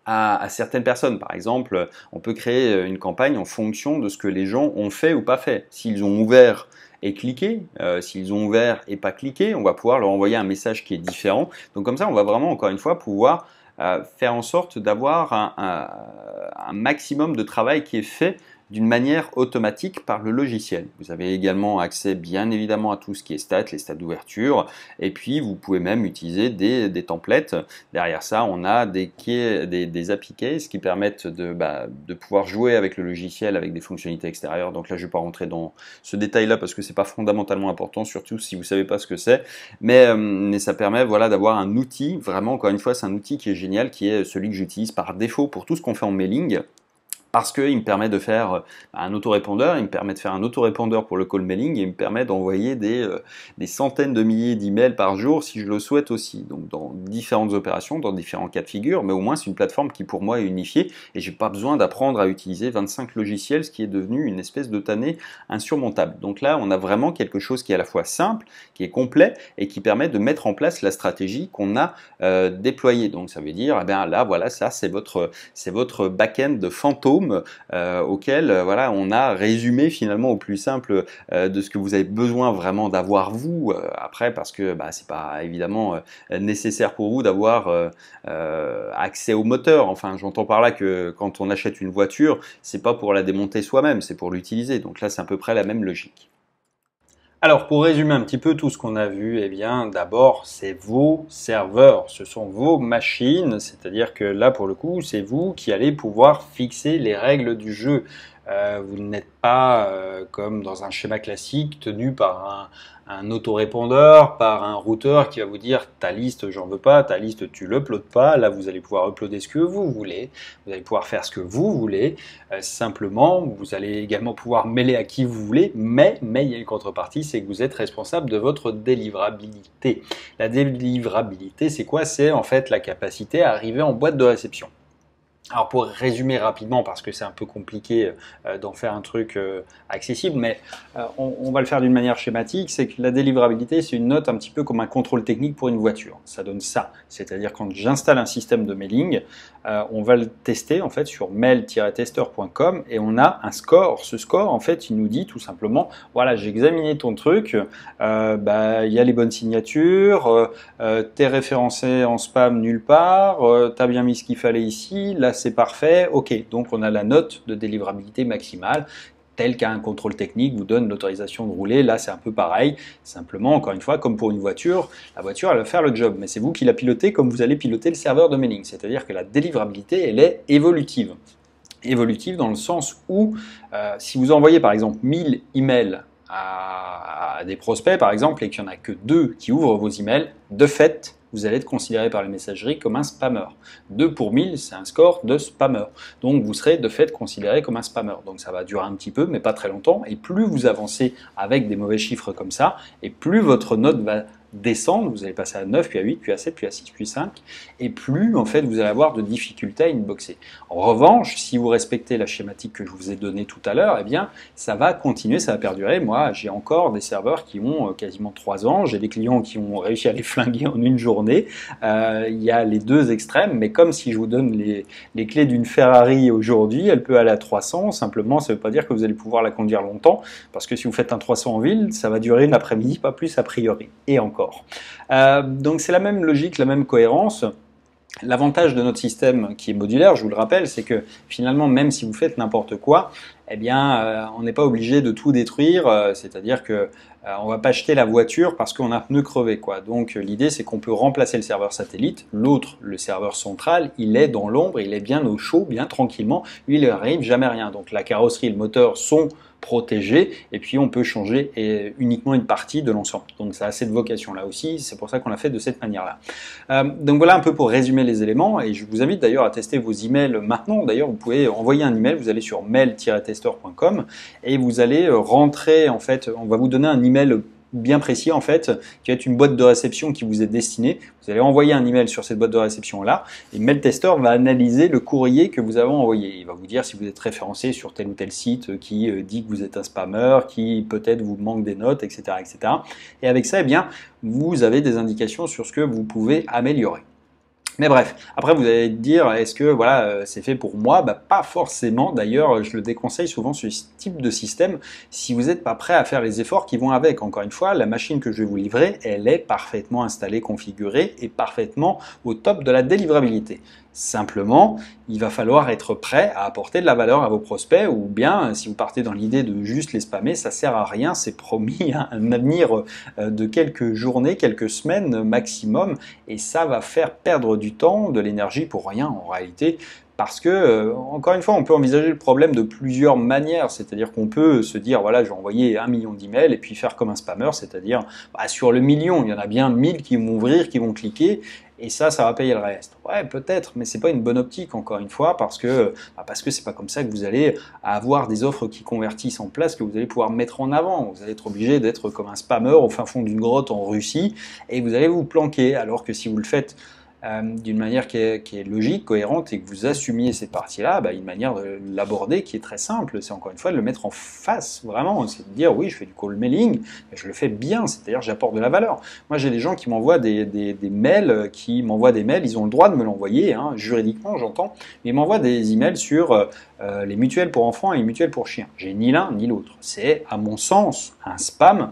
à certaines personnes. Par exemple, on peut créer une campagne en fonction de ce que les gens ont fait ou pas fait. S'ils ont ouvert et cliqué, s'ils ont ouvert et pas cliqué, on va pouvoir leur envoyer un message qui est différent. Donc comme ça, on va vraiment, encore une fois, pouvoir faire en sorte d'avoir un maximum de travail qui est fait d'une manière automatique par le logiciel. Vous avez également accès bien évidemment à tout ce qui est stats, les stats d'ouverture, et puis vous pouvez même utiliser des templates. Derrière ça, on a des API keys qui permettent de pouvoir jouer avec le logiciel avec des fonctionnalités extérieures. Donc là, je ne vais pas rentrer dans ce détail-là parce que c'est pas fondamentalement important, surtout si vous ne savez pas ce que c'est. Mais ça permet voilà, d'avoir un outil, vraiment encore une fois, c'est un outil qui est génial, qui est celui que j'utilise par défaut pour tout ce qu'on fait en mailing. Parce qu'il me permet de faire un autorépondeur, il me permet de faire un autorépondeur pour le call mailing et il me permet d'envoyer des centaines de milliers d'emails par jour si je le souhaite aussi. Donc dans différentes opérations, dans différents cas de figure, mais au moins c'est une plateforme qui pour moi est unifiée et j'ai pas besoin d'apprendre à utiliser 25 logiciels, ce qui est devenu une espèce de tannée insurmontable. Donc là, on a vraiment quelque chose qui est à la fois simple, qui est complet et qui permet de mettre en place la stratégie qu'on a déployée. Donc ça veut dire, eh bien là, voilà, ça c'est votre back-end fantôme auquel voilà, on a résumé finalement au plus simple de ce que vous avez besoin vraiment d'avoir vous après parce que c'est pas évidemment nécessaire pour vous d'avoir accès au moteur. Enfin, j'entends par là que quand on achète une voiture, c'est pas pour la démonter soi-même, c'est pour l'utiliser. Donc là, c'est à peu près la même logique. Alors, pour résumer un petit peu tout ce qu'on a vu, eh bien, d'abord, c'est vos serveurs, ce sont vos machines, c'est-à-dire que là, pour le coup, c'est vous qui allez pouvoir fixer les règles du jeu. Vous n'êtes pas comme dans un schéma classique tenu par un autorépondeur, par un routeur qui va vous dire ta liste j'en veux pas, ta liste tu l'uploades pas. Là vous allez pouvoir uploader ce que vous voulez, vous allez pouvoir faire ce que vous voulez. Simplement vous allez également pouvoir mêler à qui vous voulez, mais il y a une contrepartie, c'est que vous êtes responsable de votre délivrabilité. La délivrabilité c'est quoi? C'est en fait la capacité à arriver en boîte de réception. Alors pour résumer rapidement, parce que c'est un peu compliqué d'en faire un truc accessible, mais on va le faire d'une manière schématique, c'est que la délivrabilité, c'est une note un petit peu comme un contrôle technique pour une voiture. Ça donne ça, c'est-à-dire quand j'installe un système de mailing, on va le tester en fait sur mail-tester.com et on a un score. Ce score, en fait, il nous dit tout simplement, voilà, j'ai examiné ton truc, il y a les bonnes signatures, t'es référencé en spam nulle part, t'as bien mis ce qu'il fallait ici, là c'est parfait, ok, donc on a la note de délivrabilité maximale, tel qu'un contrôle technique vous donne l'autorisation de rouler, là c'est un peu pareil, simplement, encore une fois, comme pour une voiture, la voiture elle va faire le job, mais c'est vous qui la pilotez comme vous allez piloter le serveur de mailing, c'est-à-dire que la délivrabilité elle est évolutive. Évolutive dans le sens où, si vous envoyez par exemple 1000 emails à des prospects par exemple et qu'il n'y en a que 2 qui ouvrent vos emails, de fait, vous allez être considéré par les messageries comme un spammer. 2 pour 1000, c'est un score de spammer. Donc vous serez de fait considéré comme un spammer. Donc ça va durer un petit peu, mais pas très longtemps. Et plus vous avancez avec des mauvais chiffres comme ça, et plus votre note va descendre, vous allez passer à 9, puis à 8, puis à 7, puis à 6, puis à 5, et plus en fait vous allez avoir de difficultés à inboxer. En revanche, si vous respectez la schématique que je vous ai donnée tout à l'heure, eh bien ça va continuer, ça va perdurer. Moi, j'ai encore des serveurs qui ont quasiment 3 ans, j'ai des clients qui ont réussi à les flinguer en une journée. Il y a les deux extrêmes, mais comme si je vous donne les clés d'une Ferrari aujourd'hui, elle peut aller à 300, simplement ça ne veut pas dire que vous allez pouvoir la conduire longtemps, parce que si vous faites un 300 en ville, ça va durer une après-midi, pas plus a priori, et encore. Donc c'est la même logique, la même cohérence. L'avantage de notre système qui est modulaire, je vous le rappelle, c'est que finalement, même si vous faites n'importe quoi, eh bien, on n'est pas obligé de tout détruire, c'est-à-dire que on va pas acheter la voiture parce qu'on a un pneu crevé, quoi. Donc l'idée, c'est qu'on peut remplacer le serveur satellite. L'autre, le serveur central, il est dans l'ombre, il est bien au chaud, bien tranquillement. Lui, il n'arrive jamais rien. Donc la carrosserie et le moteur sont protégés et puis on peut changer uniquement une partie de l'ensemble. Donc ça a cette vocation là aussi, c'est pour ça qu'on l'a fait de cette manière-là. Donc voilà un peu pour résumer les éléments et je vous invite d'ailleurs à tester vos emails maintenant. D'ailleurs, vous pouvez envoyer un email, vous allez sur mail-tester.com et vous allez rentrer, en fait, on va vous donner un email bien précis en fait, qui va être une boîte de réception qui vous est destinée. Vous allez envoyer un email sur cette boîte de réception là et MailTester va analyser le courrier que vous avez envoyé. Il va vous dire si vous êtes référencé sur tel ou tel site qui dit que vous êtes un spammer, qui peut-être vous manque des notes, etc., etc. Et avec ça, eh bien, vous avez des indications sur ce que vous pouvez améliorer. Mais bref, après vous allez dire, est-ce que voilà, c'est fait pour moi? Pas forcément. D'ailleurs, je le déconseille souvent ce type de système si vous n'êtes pas prêt à faire les efforts qui vont avec. Encore une fois, la machine que je vais vous livrer, elle est parfaitement installée, configurée et parfaitement au top de la délivrabilité. Simplement, il va falloir être prêt à apporter de la valeur à vos prospects ou bien, si vous partez dans l'idée de juste les spammer, ça sert à rien, c'est promis un avenir de quelques journées, quelques semaines maximum et ça va faire perdre du temps, de l'énergie pour rien en réalité. Parce que, encore une fois, on peut envisager le problème de plusieurs manières, c'est-à-dire qu'on peut se dire, voilà, je vais envoyer 1 million d'emails et puis faire comme un spammer, c'est-à-dire, sur le million, il y en a bien 1000 qui vont ouvrir, qui vont cliquer, et ça va payer le reste. Ouais, peut-être, mais c'est pas une bonne optique, encore une fois, parce que c'est pas comme ça que vous allez avoir des offres qui convertissent en place, que vous allez pouvoir mettre en avant. Vous allez être obligé d'être comme un spammer au fin fond d'une grotte en Russie, et vous allez vous planquer, alors que si vous le faites d'une manière qui est logique, cohérente et que vous assumiez ces parties-là, une manière de l'aborder qui est très simple, c'est encore une fois de le mettre en face, vraiment, c'est de dire oui, je fais du call mailing, mais je le fais bien, c'est-à-dire j'apporte de la valeur. Moi j'ai des gens qui m'envoient des mails, ils ont le droit de me l'envoyer, juridiquement j'entends, mais ils m'envoient des emails sur les mutuelles pour enfants et les mutuelles pour chiens. J'ai ni l'un ni l'autre. C'est à mon sens un spam,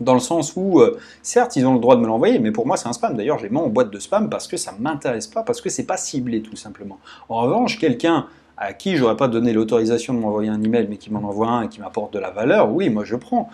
dans le sens où, certes, ils ont le droit de me l'envoyer, mais pour moi, c'est un spam. D'ailleurs, je les mets en boîte de spam parce que ça ne m'intéresse pas, parce que c'est pas ciblé, tout simplement. En revanche, quelqu'un à qui j'aurais pas donné l'autorisation de m'envoyer un email, mais qui m'en envoie un et qui m'apporte de la valeur, oui, moi je prends.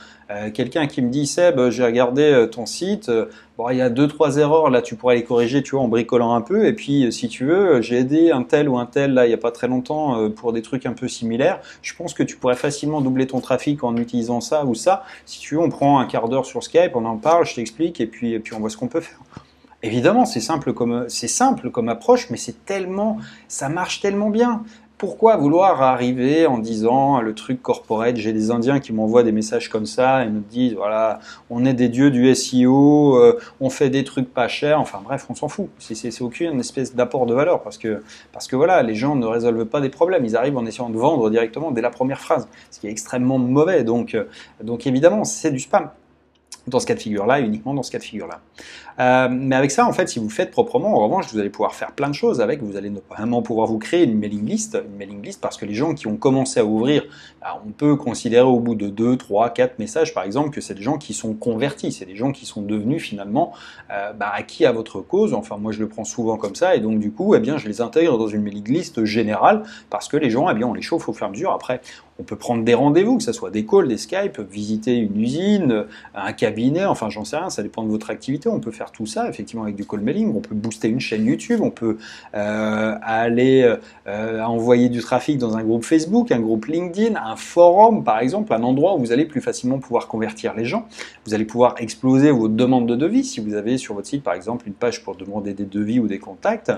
Quelqu'un qui me dit, Seb, j'ai regardé ton site, il y a 2-3 erreurs, là tu pourrais les corriger, tu vois, en bricolant un peu, et puis si tu veux, j'ai aidé un tel ou un tel, là, il n'y a pas très longtemps, pour des trucs un peu similaires, je pense que tu pourrais facilement doubler ton trafic en utilisant ça ou ça. Si tu veux, on prend un quart d'heure sur Skype, on en parle, je t'explique, et puis on voit ce qu'on peut faire. Évidemment, c'est simple comme approche, mais ça marche tellement bien. pourquoi vouloir arriver en disant le truc corporate, j'ai des Indiens qui m'envoient des messages comme ça et me disent voilà, on est des dieux du SEO, on fait des trucs pas chers, enfin bref, on s'en fout. C'est aucune espèce d'apport de valeur parce que voilà, les gens ne résolvent pas des problèmes, ils arrivent en essayant de vendre directement dès la première phrase, ce qui est extrêmement mauvais. Donc évidemment, c'est du spam. Dans ce cas de figure-là, uniquement dans ce cas de figure-là. Mais avec ça, en fait, si vous le faites proprement, en revanche, vous allez pouvoir faire plein de choses avec. Vous allez notamment pouvoir vous créer une mailing list parce que les gens qui ont commencé à ouvrir, on peut considérer au bout de 2, 3, 4 messages, par exemple, que c'est des gens qui sont convertis, c'est des gens qui sont devenus finalement acquis à votre cause. Enfin, moi, je le prends souvent comme ça, et donc du coup, je les intègre dans une mailing list générale parce que les gens, on les chauffe au fur et à mesure. Après, on peut prendre des rendez-vous, que ce soit des calls, des Skype, visiter une usine, un cabinet, enfin j'en sais rien, ça dépend de votre activité. On peut faire tout ça effectivement avec du call mailing, on peut booster une chaîne YouTube, on peut aller envoyer du trafic dans un groupe Facebook, un groupe LinkedIn, un forum par exemple, un endroit où vous allez plus facilement pouvoir convertir les gens. Vous allez pouvoir exploser vos demandes de devis. Si vous avez sur votre site par exemple une page pour demander des devis ou des contacts,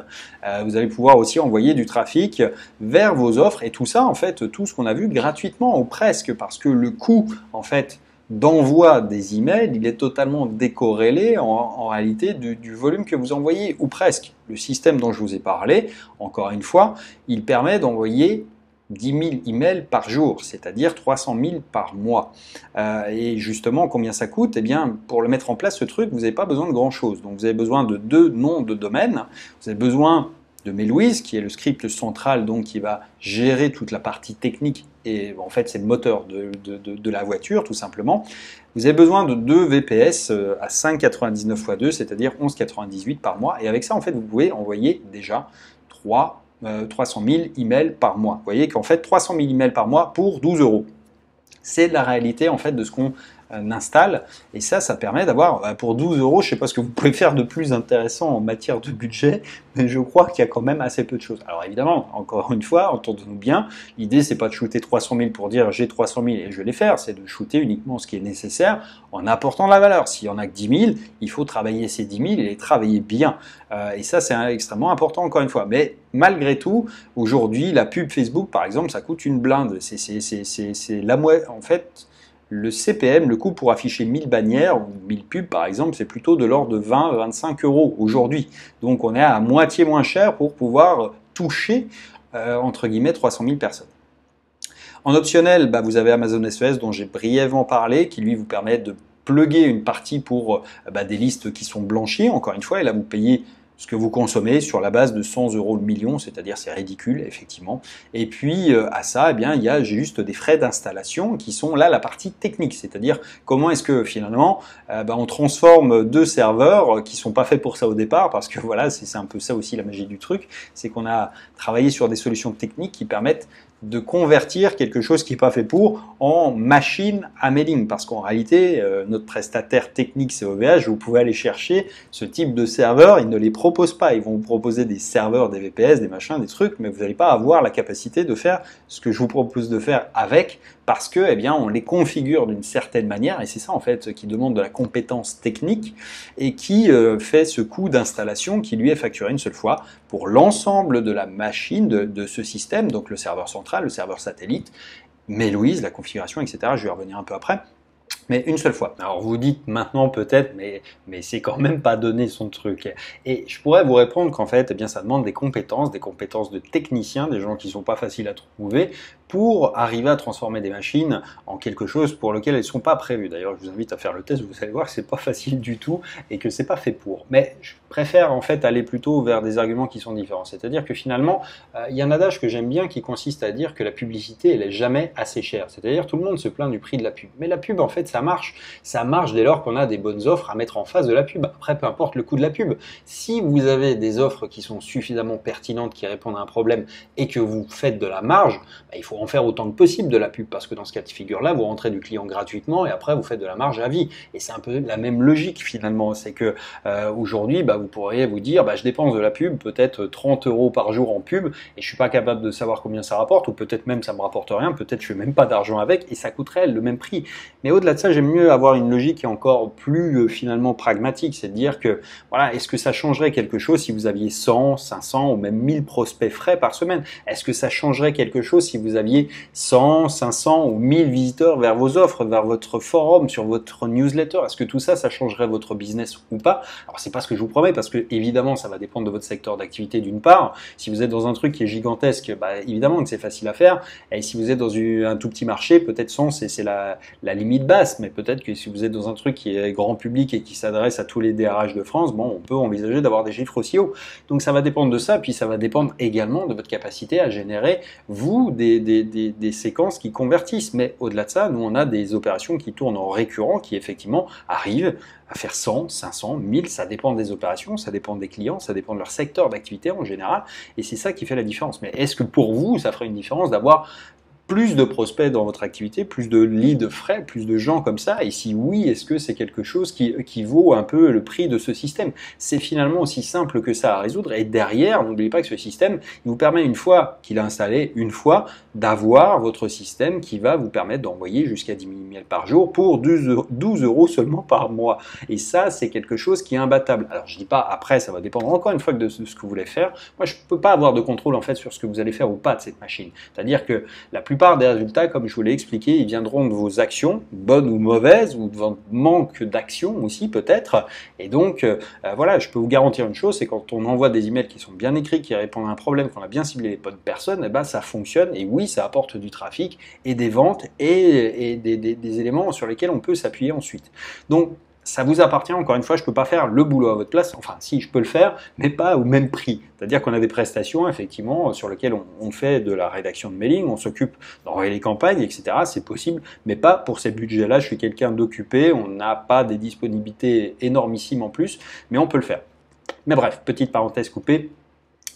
vous allez pouvoir aussi envoyer du trafic vers vos offres, et tout ça en fait, tout ce qu'on a vu gratuitement ou presque, parce que le coût en fait d'envoi des emails, il est totalement décorrélé en réalité du volume que vous envoyez, ou presque. Le système dont je vous ai parlé, encore une fois, il permet d'envoyer 10 000 emails par jour, c'est-à-dire 300 000 par mois. Et justement, combien ça coûte? Eh bien, pour le mettre en place, ce truc, vous n'avez pas besoin de grand-chose. Donc, vous avez besoin de 2 noms de domaine. Vous avez besoin de Mailwiz, qui est le script central, donc qui va gérer toute la partie technique, et en fait c'est le moteur de la voiture tout simplement. Vous avez besoin de 2 VPS à 5,99 x 2, c'est-à-dire 11,98 par mois, et avec ça en fait vous pouvez envoyer déjà 300 000 emails par mois. Vous voyez qu'en fait 300 000 emails par mois pour 12 €. C'est la réalité en fait de ce qu'on installe, et ça permet d'avoir pour 12 €, je ne sais pas ce que vous pouvez faire de plus intéressant en matière de budget, mais je crois qu'il y a quand même assez peu de choses. Alors évidemment, encore une fois, entendons-nous bien, l'idée c'est pas de shooter 300 000 pour dire j'ai 300 000 et je vais les faire, c'est de shooter uniquement ce qui est nécessaire en apportant de la valeur. S'il y en a que 10 000, il faut travailler ces 10 000 et les travailler bien, et ça c'est extrêmement important encore une fois. Mais malgré tout, aujourd'hui, la pub Facebook par exemple, ça coûte une blinde, c'est la moitié en fait. Le CPM, le coût pour afficher 1000 bannières ou 1000 pubs par exemple, c'est plutôt de l'ordre de 20-25 € aujourd'hui. Donc on est à moitié moins cher pour pouvoir toucher entre guillemets 300 000 personnes. En optionnel, vous avez Amazon SES dont j'ai brièvement parlé, qui lui vous permet de plugger une partie pour des listes qui sont blanchies, encore une fois, et là vous payez ce que vous consommez sur la base de 100 € le million, c'est-à-dire c'est ridicule effectivement. Et puis à ça, il y a juste des frais d'installation qui sont là la partie technique, c'est-à-dire comment est-ce que finalement on transforme 2 serveurs qui sont pas faits pour ça au départ, parce que voilà, c'est un peu ça aussi la magie du truc, c'est qu'on a travaillé sur des solutions techniques qui permettent de convertir quelque chose qui n'est pas fait pour en machine à mailing, parce qu'en réalité notre prestataire technique c'est OVH, vous pouvez aller chercher ce type de serveur, ils ne les proposent pas, ils vont vous proposer des serveurs, des VPS, des machins, des trucs, mais vous n'allez pas avoir la capacité de faire ce que je vous propose de faire avec, parce que on les configure d'une certaine manière, et c'est ça en fait qui demande de la compétence technique et qui fait ce coût d'installation qui lui est facturé une seule fois pour l'ensemble de la machine de ce système, donc le serveur central, le serveur satellite, Mailwiz, la configuration, etc. Je vais y revenir un peu après. Mais une seule fois. Alors vous dites maintenant peut-être, mais c'est quand même pas donné son truc. Et je pourrais vous répondre qu'en fait, ça demande des compétences de techniciens, des gens qui sont pas faciles à trouver, pour arriver à transformer des machines en quelque chose pour lequel elles ne sont pas prévues. D'ailleurs, je vous invite à faire le test, vous allez voir que c'est pas facile du tout et que c'est pas fait pour. Mais je préfère en fait aller plutôt vers des arguments qui sont différents. C'est-à-dire que finalement, il y a un adage que j'aime bien qui consiste à dire que la publicité, elle est jamais assez chère. C'est-à-dire tout le monde se plaint du prix de la pub. Mais la pub, en fait, ça marche dès lors qu'on a des bonnes offres à mettre en face de la pub. Après, peu importe le coût de la pub. Si vous avez des offres qui sont suffisamment pertinentes, qui répondent à un problème et que vous faites de la marge, il faut en faire autant que possible de la pub, parce que dans ce cas de figure-là, vous rentrez du client gratuitement et après vous faites de la marge à vie. Et c'est un peu la même logique finalement. C'est que aujourd'hui, vous pourriez vous dire, je dépense de la pub, peut-être 30 € par jour en pub, et je suis pas capable de savoir combien ça rapporte, ou peut-être même ça me rapporte rien, peut-être je fais même pas d'argent avec, et ça coûterait le même prix. Mais au-delà de ça, ça, j'aime mieux avoir une logique qui est encore plus finalement pragmatique, c'est de dire que, voilà, est-ce que ça changerait quelque chose si vous aviez 100, 500 ou même 1000 prospects frais par semaine? Est-ce que ça changerait quelque chose si vous aviez 100, 500 ou 1000 visiteurs vers vos offres, vers votre forum, sur votre newsletter? Est-ce que tout ça, ça changerait votre business ou pas? Alors, c'est pas ce que je vous promets parce que, évidemment, ça va dépendre de votre secteur d'activité d'une part. Si vous êtes dans un truc qui est gigantesque, bah, évidemment que c'est facile à faire. Et si vous êtes dans un tout petit marché, peut-être 100, c'est la limite basse. Mais peut-être que si vous êtes dans un truc qui est grand public et qui s'adresse à tous les DRH de France, bon, on peut envisager d'avoir des chiffres aussi hauts. Donc, ça va dépendre de ça. Puis, ça va dépendre également de votre capacité à générer, vous, des séquences qui convertissent. Mais au-delà de ça, nous, on a des opérations qui tournent en récurrent, qui effectivement arrivent à faire 100, 500, 1000, ça dépend des opérations, ça dépend des clients, ça dépend de leur secteur d'activité en général, et c'est ça qui fait la différence. Mais est-ce que pour vous, ça ferait une différence d'avoir plus de prospects dans votre activité, plus de leads frais, plus de gens comme ça? Et si oui, est-ce que c'est quelque chose qui vaut un peu le prix de ce système? C'est finalement aussi simple que ça à résoudre. Et derrière, n'oubliez pas que ce système, il vous permet, une fois qu'il est installé, d'avoir votre système qui va vous permettre d'envoyer jusqu'à 10 000 emails par jour pour 12 euros seulement par mois. Et ça, c'est quelque chose qui est imbattable. Alors, je dis pas après, ça va dépendre encore une fois de ce que vous voulez faire. Moi, je peux pas avoir de contrôle en fait sur ce que vous allez faire ou pas de cette machine. C'est-à-dire que la plupart des résultats, comme je vous l'ai expliqué, ils viendront de vos actions, bonnes ou mauvaises, ou de votre manque d'action aussi peut-être. Et donc, voilà, je peux vous garantir une chose, c'est quand on envoie des emails qui sont bien écrits, qui répondent à un problème, qu'on a bien ciblé les bonnes personnes, et ben ça fonctionne. Et oui, ça apporte du trafic et des ventes et des éléments sur lesquels on peut s'appuyer ensuite. Donc, ça vous appartient, encore une fois, je ne peux pas faire le boulot à votre place, enfin si, je peux le faire, mais pas au même prix. C'est-à-dire qu'on a des prestations, effectivement, sur lesquelles on fait de la rédaction de mailing, on s'occupe d'envoyer les campagnes, etc. C'est possible, mais pas pour ces budgets-là. Je suis quelqu'un d'occupé, on n'a pas des disponibilités énormissimes en plus, mais on peut le faire. Mais bref, petite parenthèse coupée.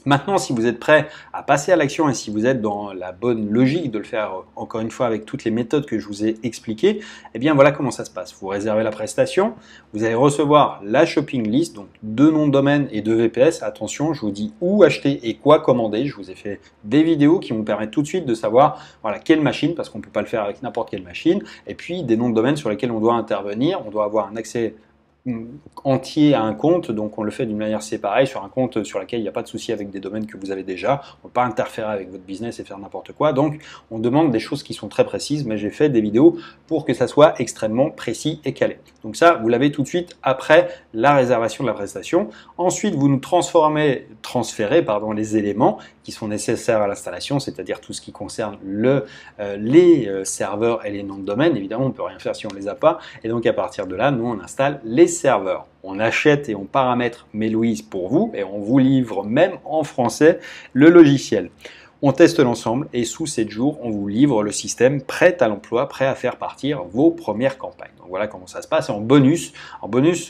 Maintenant, si vous êtes prêt à passer à l'action et si vous êtes dans la bonne logique de le faire, encore une fois, avec toutes les méthodes que je vous ai expliquées, eh bien voilà comment ça se passe. Vous réservez la prestation, vous allez recevoir la shopping list, donc 2 noms de domaine et 2 VPS. Attention, je vous dis où acheter et quoi commander. Je vous ai fait des vidéos qui vous permettent tout de suite de savoir voilà, quelle machine, parce qu'on ne peut pas le faire avec n'importe quelle machine, et puis des noms de domaine sur lesquels on doit intervenir. On doit avoir un accès entier à un compte, donc on le fait d'une manière séparée sur un compte sur lequel il n'y a pas de souci avec des domaines que vous avez déjà. On ne peut pas interférer avec votre business et faire n'importe quoi, donc on demande des choses qui sont très précises, mais j'ai fait des vidéos pour que ça soit extrêmement précis et calé. Donc ça, vous l'avez tout de suite après la réservation de la prestation. Ensuite, vous nous transférez les éléments qui sont nécessaires à l'installation, c'est-à-dire tout ce qui concerne les serveurs et les noms de domaine. Évidemment, on ne peut rien faire si on ne les a pas, et donc à partir de là, nous on installe les serveurs. On achète et on paramètre Mailouise pour vous et on vous livre même en français le logiciel. On teste l'ensemble et sous 7 jours, on vous livre le système prêt à l'emploi, prêt à faire partir vos premières campagnes. Donc voilà comment ça se passe. Et en bonus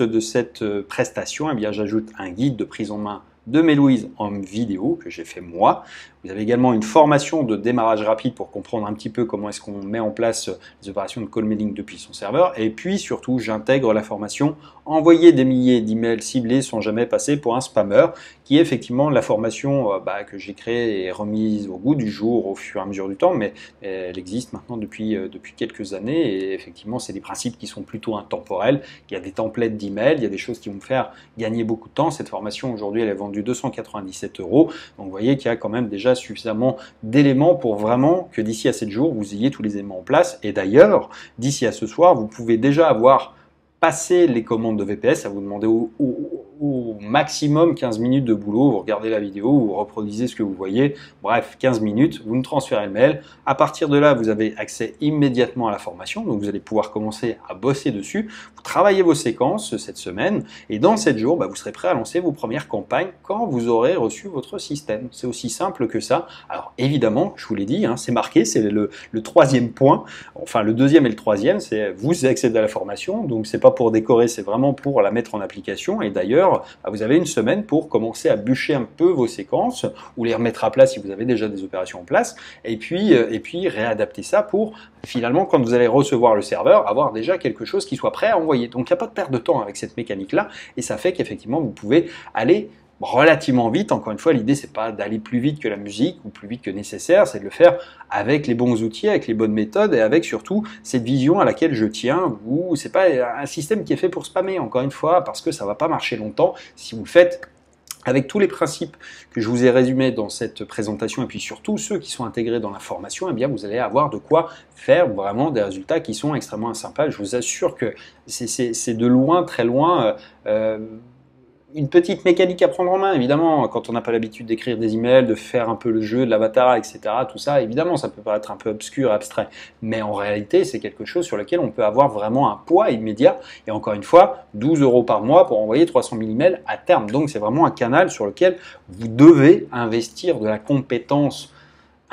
de cette prestation, eh bien, j'ajoute un guide de prise en main de Mailouise en vidéo que j'ai fait moi. Vous avez également une formation de démarrage rapide pour comprendre un petit peu comment est-ce qu'on met en place les opérations de call mailing depuis son serveur. Et puis surtout, j'intègre la formation envoyer des milliers d'emails ciblés sans jamais passer pour un spammer, qui est effectivement la formation que j'ai créée et remise au goût du jour au fur et à mesure du temps, mais elle existe maintenant depuis quelques années et effectivement, c'est des principes qui sont plutôt intemporels. Il y a des templates d'emails, il y a des choses qui vont me faire gagner beaucoup de temps. Cette formation aujourd'hui, elle est vendue 297 €. Donc vous voyez qu'il y a quand même déjà suffisamment d'éléments pour vraiment que d'ici à 7 jours, vous ayez tous les éléments en place. Et d'ailleurs, d'ici à ce soir, vous pouvez déjà avoir passé les commandes de VPS, à vous demander au maximum 15 minutes de boulot. Vous regardez la vidéo, vous reproduisez ce que vous voyez. Bref, 15 minutes, vous me transférez le mail. À partir de là, vous avez accès immédiatement à la formation. Donc, vous allez pouvoir commencer à bosser dessus. Vous travaillez vos séquences cette semaine. Et dans 7 jours, vous serez prêt à lancer vos premières campagnes quand vous aurez reçu votre système. C'est aussi simple que ça. Alors, évidemment, je vous l'ai dit, c'est marqué, c'est le troisième point. Enfin, le deuxième et le troisième, c'est vous accédez à la formation. Donc, c'est pas pour décorer, c'est vraiment pour la mettre en application. Et d'ailleurs, vous avez une semaine pour commencer à bûcher un peu vos séquences ou les remettre à plat si vous avez déjà des opérations en place et puis réadapter ça pour finalement, quand vous allez recevoir le serveur, avoir déjà quelque chose qui soit prêt à envoyer. Donc, il n'y a pas de perte de temps avec cette mécanique-là et ça fait qu'effectivement, vous pouvez aller relativement vite. Encore une fois, l'idée c'est pas d'aller plus vite que la musique ou plus vite que nécessaire, c'est de le faire avec les bons outils, avec les bonnes méthodes et avec surtout cette vision à laquelle je tiens, où c'est pas un système qui est fait pour spammer, encore une fois, parce que ça va pas marcher longtemps si vous le faites avec tous les principes que je vous ai résumés dans cette présentation et puis surtout ceux qui sont intégrés dans la formation, eh bien vous allez avoir de quoi faire vraiment des résultats qui sont extrêmement sympas. Je vous assure que c'est de loin, très loin, une petite mécanique à prendre en main, évidemment, quand on n'a pas l'habitude d'écrire des emails, de faire un peu le jeu de l'avatar, etc., tout ça, évidemment, ça peut paraître un peu obscur, abstrait, mais en réalité, c'est quelque chose sur lequel on peut avoir vraiment un poids immédiat, et encore une fois, 12 € par mois pour envoyer 300 000 emails à terme, donc c'est vraiment un canal sur lequel vous devez investir de la compétence,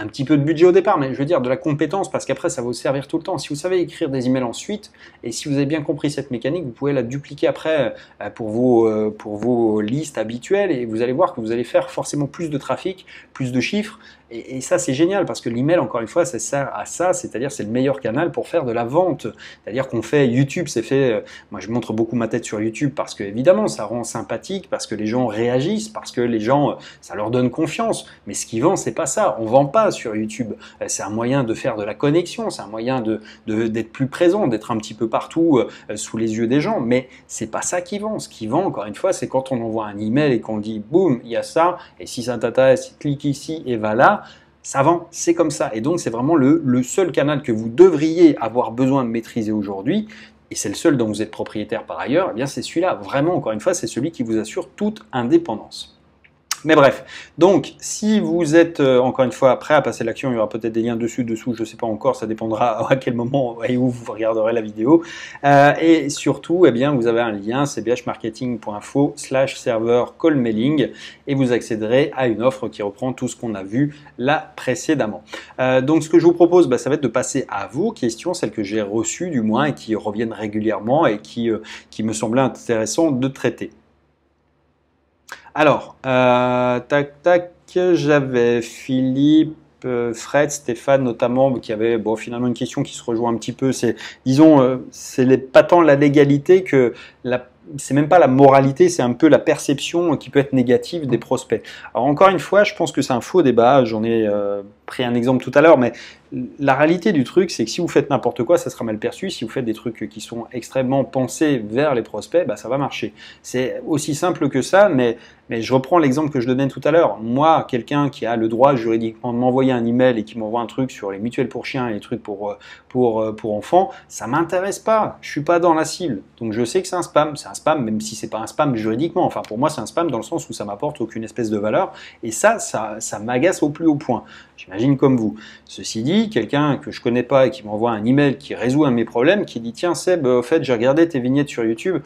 un petit peu de budget au départ, mais je veux dire de la compétence, parce qu'après ça va vous servir tout le temps. Si vous savez écrire des emails ensuite, et si vous avez bien compris cette mécanique, vous pouvez la dupliquer après pour vos listes habituelles, et vous allez voir que vous allez faire forcément plus de trafic, plus de chiffres, et ça c'est génial, parce que l'email, encore une fois, ça sert à ça, c'est-à-dire c'est le meilleur canal pour faire de la vente. C'est-à-dire qu'on fait YouTube, c'est fait, moi je montre beaucoup ma tête sur YouTube, parce que évidemment ça rend sympathique, parce que les gens réagissent, parce que les gens, ça leur donne confiance, mais ce qui vend, c'est pas ça, on vend pas sur YouTube. C'est un moyen de faire de la connexion, c'est un moyen d'être plus présent, d'être un petit peu partout sous les yeux des gens, mais c'est pas ça qui vend. Ce qui vend, encore une fois, c'est quand on envoie un email et qu'on dit boum, il y a ça, et si ça t'intéresse, clique ici et va là. Ça vend, c'est comme ça. Et donc c'est vraiment le seul canal que vous devriez avoir besoin de maîtriser aujourd'hui, et c'est le seul dont vous êtes propriétaire par ailleurs, eh bien c'est celui-là. Vraiment, encore une fois, c'est celui qui vous assure toute indépendance. Mais bref, donc si vous êtes encore une fois prêt à passer l'action, il y aura peut-être des liens dessus, dessous, je ne sais pas encore, ça dépendra à quel moment et où vous regarderez la vidéo. Et surtout, eh bien, vous avez un lien, c'est bhmarketing.info/serveur call mailing, et vous accéderez à une offre qui reprend tout ce qu'on a vu là précédemment. Donc ce que je vous propose, ça va être de passer à vos questions, celles que j'ai reçues du moins et qui reviennent régulièrement et qui me semblaient intéressantes de traiter. Alors, tac, tac, j'avais Philippe, Fred, Stéphane notamment, qui avait finalement une question qui se rejoint un petit peu. C'est, disons, c'est pas tant la légalité que c'est même pas la moralité, c'est un peu la perception qui peut être négative des prospects. Alors encore une fois, je pense que c'est un faux débat, j'en ai pris un exemple tout à l'heure, mais la réalité du truc, c'est que si vous faites n'importe quoi, ça sera mal perçu. Si vous faites des trucs qui sont extrêmement pensés vers les prospects, ça va marcher. C'est aussi simple que ça, mais je reprends l'exemple que je donnais tout à l'heure. Moi, quelqu'un qui a le droit juridiquement de m'envoyer un email et qui m'envoie un truc sur les mutuelles pour chiens et les trucs pour enfants, ça m'intéresse pas. Je suis pas dans la cible. Donc je sais que c'est un spam. C'est un spam, même si c'est pas un spam juridiquement. Enfin, pour moi, c'est un spam dans le sens où ça m'apporte aucune espèce de valeur. Et ça m'agace au plus haut point. J'imagine comme vous. Ceci dit, quelqu'un que je connais pas et qui m'envoie un email qui résout un de mes problèmes, qui dit tiens Seb, au fait j'ai regardé tes vignettes sur YouTube,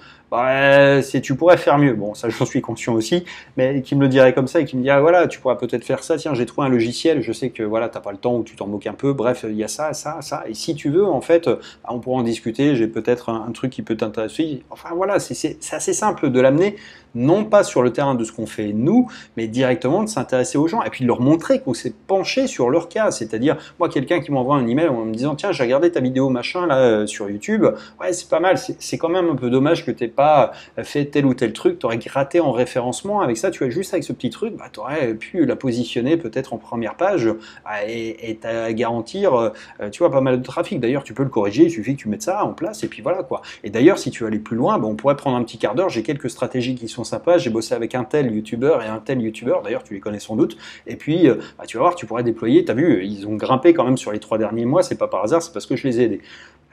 tu pourrais faire mieux. Bon, ça j'en suis conscient aussi, mais qui me le dirait comme ça et qui me dirait voilà, tu pourrais peut-être faire ça, tiens j'ai trouvé un logiciel, je sais que voilà, t'as pas le temps ou tu t'en moques un peu, bref, il y a ça, ça, ça, et si tu veux, en fait, on pourra en discuter, j'ai peut-être un truc qui peut t'intéresser. Enfin voilà, c'est assez simple de l'amener, non pas sur le terrain de ce qu'on fait nous, mais directement de s'intéresser aux gens et puis de leur montrer qu'on s'est penché sur leur cas. C'est-à-dire, moi, quelqu'un qui m'envoie un email en me disant tiens, j'ai regardé ta vidéo machin là sur YouTube, ouais, c'est pas mal, c'est quand même un peu dommage que t'aies pas fait tel ou tel truc, t'aurais gratté en référencement avec ça, tu vois, juste avec ce petit truc, t'aurais pu la positionner peut-être en première page et garantir, tu vois, pas mal de trafic. D'ailleurs, tu peux le corriger, il suffit que tu mettes ça en place et puis voilà quoi. Et d'ailleurs, si tu veux aller plus loin, on pourrait prendre un petit quart d'heure, j'ai quelques stratégies qui sont sympas, j'ai bossé avec un tel youtubeur et un tel youtubeur, d'ailleurs tu les connais sans doute, et puis tu vas voir, tu pourrais déployer, t'as vu, ils ont grimpé quand même sur les 3 derniers mois, c'est pas par hasard, c'est parce que je les ai aidés.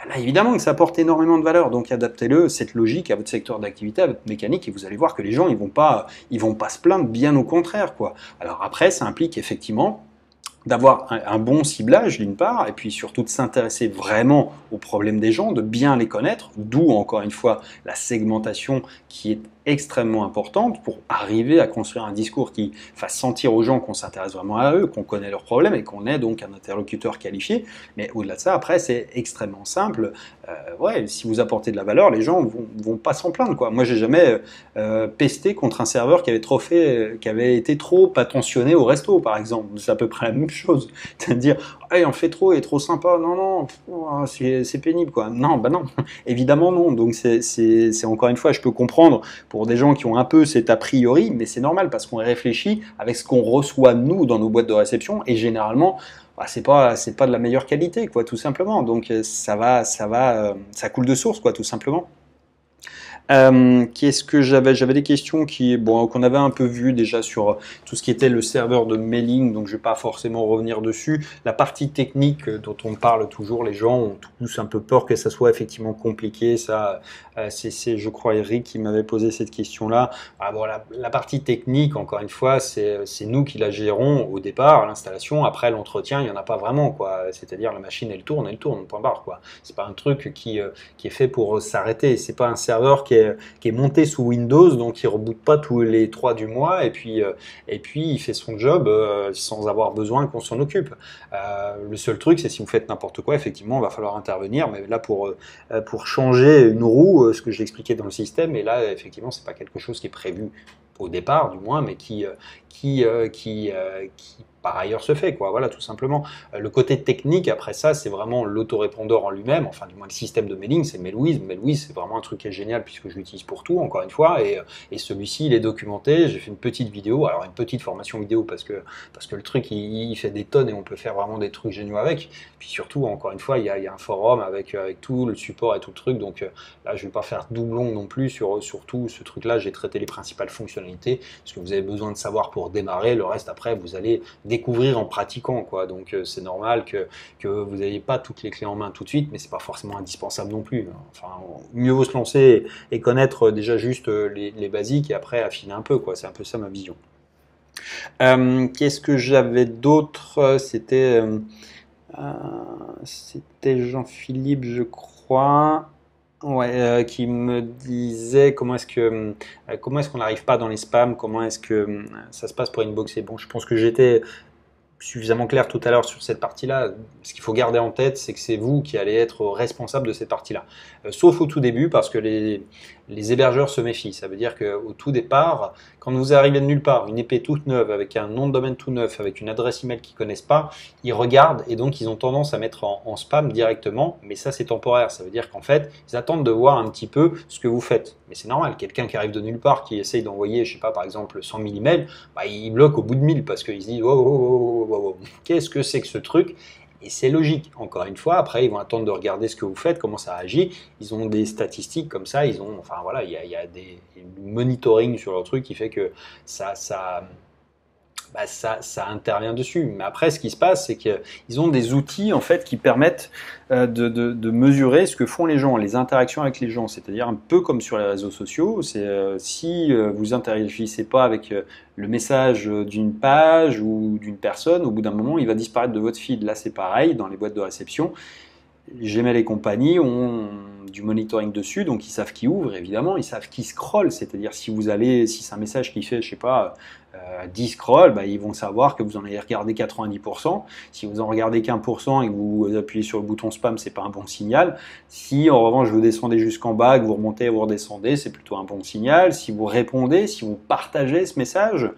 Là, évidemment que ça apporte énormément de valeur, donc adaptez-le, cette logique à votre secteur d'activité, à votre mécanique, et vous allez voir que les gens, ils vont pas se plaindre, bien au contraire, quoi. Alors après, ça implique effectivement d'avoir un bon ciblage d'une part, et puis surtout de s'intéresser vraiment aux problèmes des gens, de bien les connaître, d'où encore une fois la segmentation qui est extrêmement importante pour arriver à construire un discours qui fasse sentir aux gens qu'on s'intéresse vraiment à eux, qu'on connaît leurs problèmes et qu'on est donc un interlocuteur qualifié. Mais au-delà de ça, après, c'est extrêmement simple. Ouais, si vous apportez de la valeur, les gens vont pas s'en plaindre, quoi. Moi, j'ai jamais pesté contre un serveur qui avait été trop attentionné au resto, par exemple. C'est à peu près la même chose. C'est-à-dire, hey, on fait trop, il est trop sympa. Non, c'est pénible, quoi. Non, non. Évidemment, non. Donc, c'est encore une fois, je peux comprendre pour pour des gens qui ont un peu cet a priori, mais c'est normal parce qu'on réfléchit avec ce qu'on reçoit nous dans nos boîtes de réception et généralement bah, c'est pas de la meilleure qualité quoi, tout simplement. Donc ça coule de source quoi, tout simplement. Qu'est-ce que j'avais des questions qu'on avait un peu vues déjà sur tout ce qui était le serveur de mailing, donc je vais pas forcément revenir dessus. La partie technique dont on parle toujours, les gens ont tous un peu peur que ça soit effectivement compliqué. Ça, c'est je crois Eric qui m'avait posé cette question-là. Ah, bon, la partie technique, encore une fois, c'est nous qui la gérons au départ, l'installation. Après l'entretien, il y en a pas vraiment quoi. C'est-à-dire la machine elle tourne, point barre quoi. C'est pas un truc qui est fait pour s'arrêter. C'est pas un serveur qui est monté sous Windows, donc il reboot pas tous les 3 du mois et puis il fait son job sans avoir besoin qu'on s'en occupe. Le seul truc, c'est si vous faites n'importe quoi, effectivement, il va falloir intervenir, mais là pour changer une roue, ce que j'ai expliqué dans le système, et là effectivement c'est pas quelque chose qui est prévu au départ du moins, mais qui par ailleurs se fait, quoi. Voilà, tout simplement. Le côté technique, après ça, c'est vraiment l'autorépondeur en lui-même, enfin, du moins le système de mailing, c'est Mailwiz. Mailwiz, c'est vraiment un truc qui est génial puisque je l'utilise pour tout, encore une fois, et celui-ci, il est documenté. J'ai fait une petite vidéo, alors une petite formation vidéo parce que le truc, il fait des tonnes et on peut faire vraiment des trucs géniaux avec. Puis surtout, encore une fois, il y a un forum avec tout le support et tout le truc, donc là, je vais pas faire doublon non plus sur tout ce truc-là. J'ai traité les principales fonctionnalités, ce que vous avez besoin de savoir pour démarrer. Le reste, après, vous allez découvrir en pratiquant quoi. Donc c'est normal que vous n'ayez pas toutes les clés en main tout de suite, mais c'est pas forcément indispensable non plus. Enfin, mieux vaut se lancer et connaître déjà juste les basiques et après affiner un peu quoi. C'est un peu ça ma vision. Qu'est-ce que j'avais d'autre? C'était Jean-Philippe, je crois. Ouais, qui me disait comment est-ce qu'on n'arrive pas dans les spams, comment est-ce que ça se passe pour inboxer. Bon, je pense que j'étais suffisamment clair tout à l'heure sur cette partie-là. Ce qu'il faut garder en tête, c'est que c'est vous qui allez être responsable de cette partie-là. Sauf au tout début, parce que les hébergeurs se méfient. Ça veut dire qu'au tout départ, quand vous arrivez de nulle part, une IP toute neuve, avec un nom de domaine tout neuf, avec une adresse email qu'ils ne connaissent pas, ils regardent et donc ils ont tendance à mettre en spam directement. Mais ça, c'est temporaire. Ça veut dire qu'en fait, ils attendent de voir un petit peu ce que vous faites. Mais c'est normal. Quelqu'un qui arrive de nulle part, qui essaye d'envoyer, je sais pas, par exemple, 100 000 emails, bah, il bloque au bout de 1000 parce qu'ils se disent wow, qu'est-ce que c'est que ce truc? Et c'est logique, encore une fois, après ils vont attendre de regarder ce que vous faites, comment ça agit, ils ont des statistiques comme ça, enfin voilà, il y a du monitoring sur leur truc qui fait que ça intervient dessus. Mais après, ce qui se passe, c'est qu'ils ont des outils en fait qui permettent de mesurer ce que font les gens, les interactions avec les gens. C'est-à-dire un peu comme sur les réseaux sociaux. Si vous interagissez pas avec le message d'une page ou d'une personne, au bout d'un moment, il va disparaître de votre feed. Là, c'est pareil dans les boîtes de réception. Gmail et compagnie ont du monitoring dessus, donc ils savent qui ouvre, évidemment, ils savent qui scroll, c'est-à-dire si c'est un message qui fait, je sais pas, 10 scrolls, bah, ils vont savoir que vous en avez regardé 90%. Si vous en regardez qu'1% et que vous appuyez sur le bouton spam, c'est pas un bon signal. Si en revanche vous descendez jusqu'en bas, que vous remontez et vous redescendez, c'est plutôt un bon signal. Si vous répondez, si vous partagez ce message,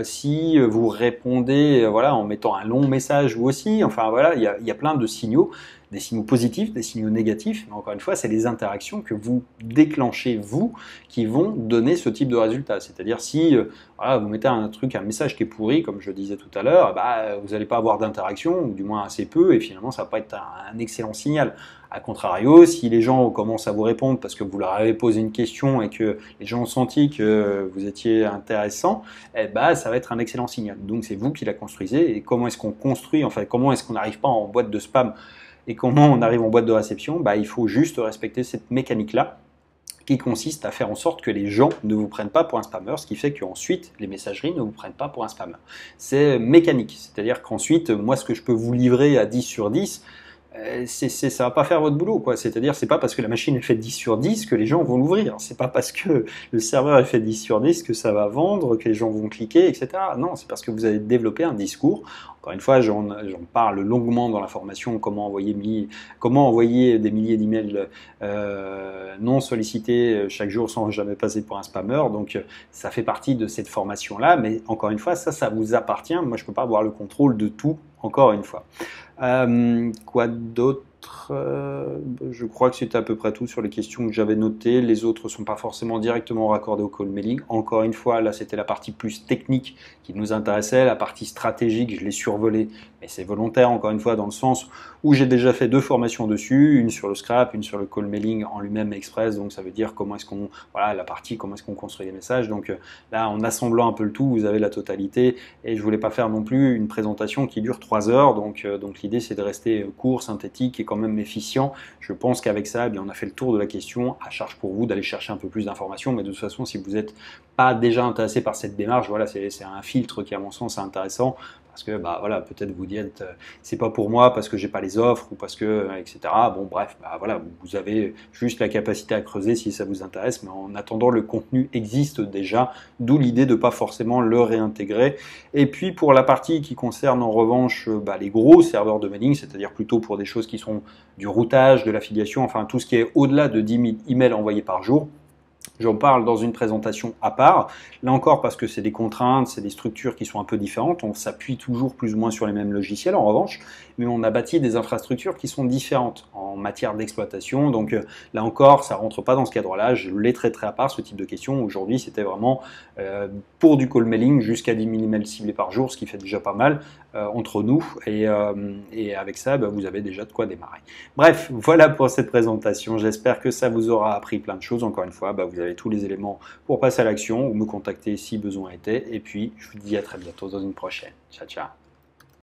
si vous répondez voilà, en mettant un long message vous aussi, enfin voilà, il y a plein de signaux. Des signaux positifs, des signaux négatifs, mais encore une fois, c'est les interactions que vous déclenchez, vous, qui vont donner ce type de résultat. C'est-à-dire si voilà, vous mettez un message qui est pourri, comme je le disais tout à l'heure, bah, vous n'allez pas avoir d'interaction, ou du moins assez peu, et finalement, ça va pas être un excellent signal. A contrario, si les gens commencent à vous répondre parce que vous leur avez posé une question et que les gens ont senti que vous étiez intéressant, eh ben, ça va être un excellent signal. Donc c'est vous qui la construisez, et comment est-ce qu'on construit, enfin comment est-ce qu'on n'arrive pas en boîte de spam et comment on arrive en boîte de réception, bah, il faut juste respecter cette mécanique-là qui consiste à faire en sorte que les gens ne vous prennent pas pour un spammer, ce qui fait qu'ensuite, les messageries ne vous prennent pas pour un spammer. C'est mécanique, c'est-à-dire qu'ensuite, moi, ce que je peux vous livrer à 10 sur 10, ça va pas faire votre boulot, quoi. C'est-à-dire, c'est pas parce que la machine est faite 10 sur 10 que les gens vont l'ouvrir. C'est pas parce que le serveur est fait 10 sur 10 que ça va vendre, que les gens vont cliquer, etc. Non, c'est parce que vous avez développé un discours. Encore une fois, j'en parle longuement dans la formation, comment envoyer des milliers d'emails non sollicités chaque jour sans jamais passer pour un spammer. Donc, ça fait partie de cette formation-là. Mais encore une fois, ça vous appartient. Moi, je peux pas avoir le contrôle de tout, encore une fois. Quoi d'autre? autres, je crois que c'était à peu près tout sur les questions que j'avais notées. Les autres ne sont pas forcément directement raccordés au call mailing. Encore une fois, là, c'était la partie plus technique qui nous intéressait. La partie stratégique, je l'ai survolée, mais c'est volontaire, encore une fois, dans le sens où j'ai déjà fait 2 formations dessus, une sur le scrap, une sur le call mailing en lui-même express. Donc, ça veut dire comment est-ce qu'on, voilà, la partie, comment est-ce qu'on construit les messages. Donc, là, en assemblant un peu le tout, vous avez la totalité. Et je voulais pas faire non plus une présentation qui dure 3 heures. Donc l'idée, c'est de rester court, synthétique et quand même efficient. Je pense qu'avec ça, eh bien, on a fait le tour de la question. À charge pour vous d'aller chercher un peu plus d'informations. Mais de toute façon, si vous n'êtes pas déjà intéressé par cette démarche, voilà, c'est un filtre qui, à mon sens, est intéressant. Parce que bah, voilà, peut-être vous dites c'est pas pour moi parce que j'ai pas les offres ou parce que etc. Bon bref, bah, voilà, vous avez juste la capacité à creuser si ça vous intéresse, mais en attendant le contenu existe déjà, d'où l'idée de pas forcément le réintégrer. Et puis pour la partie qui concerne en revanche bah, les gros serveurs de mailing, c'est-à-dire plutôt pour des choses qui sont du routage, de l'affiliation, enfin tout ce qui est au-delà de 10 000 emails envoyés par jour. J'en parle dans une présentation à part. Là encore, parce que c'est des contraintes, c'est des structures qui sont un peu différentes. On s'appuie toujours plus ou moins sur les mêmes logiciels, en revanche, mais on a bâti des infrastructures qui sont différentes en matière d'exploitation. Donc là encore, ça rentre pas dans ce cadre-là. Je l'ai traité à part, ce type de questions. Aujourd'hui, c'était vraiment pour du call mailing jusqu'à 10 000 emails ciblés par jour, ce qui fait déjà pas mal entre nous. Et avec ça, bah, vous avez déjà de quoi démarrer. Bref, voilà pour cette présentation. J'espère que ça vous aura appris plein de choses. Encore une fois, bah, vous avez tous les éléments pour passer à l'action ou me contacter si besoin était. Et puis, je vous dis à très bientôt dans une prochaine. Ciao, ciao.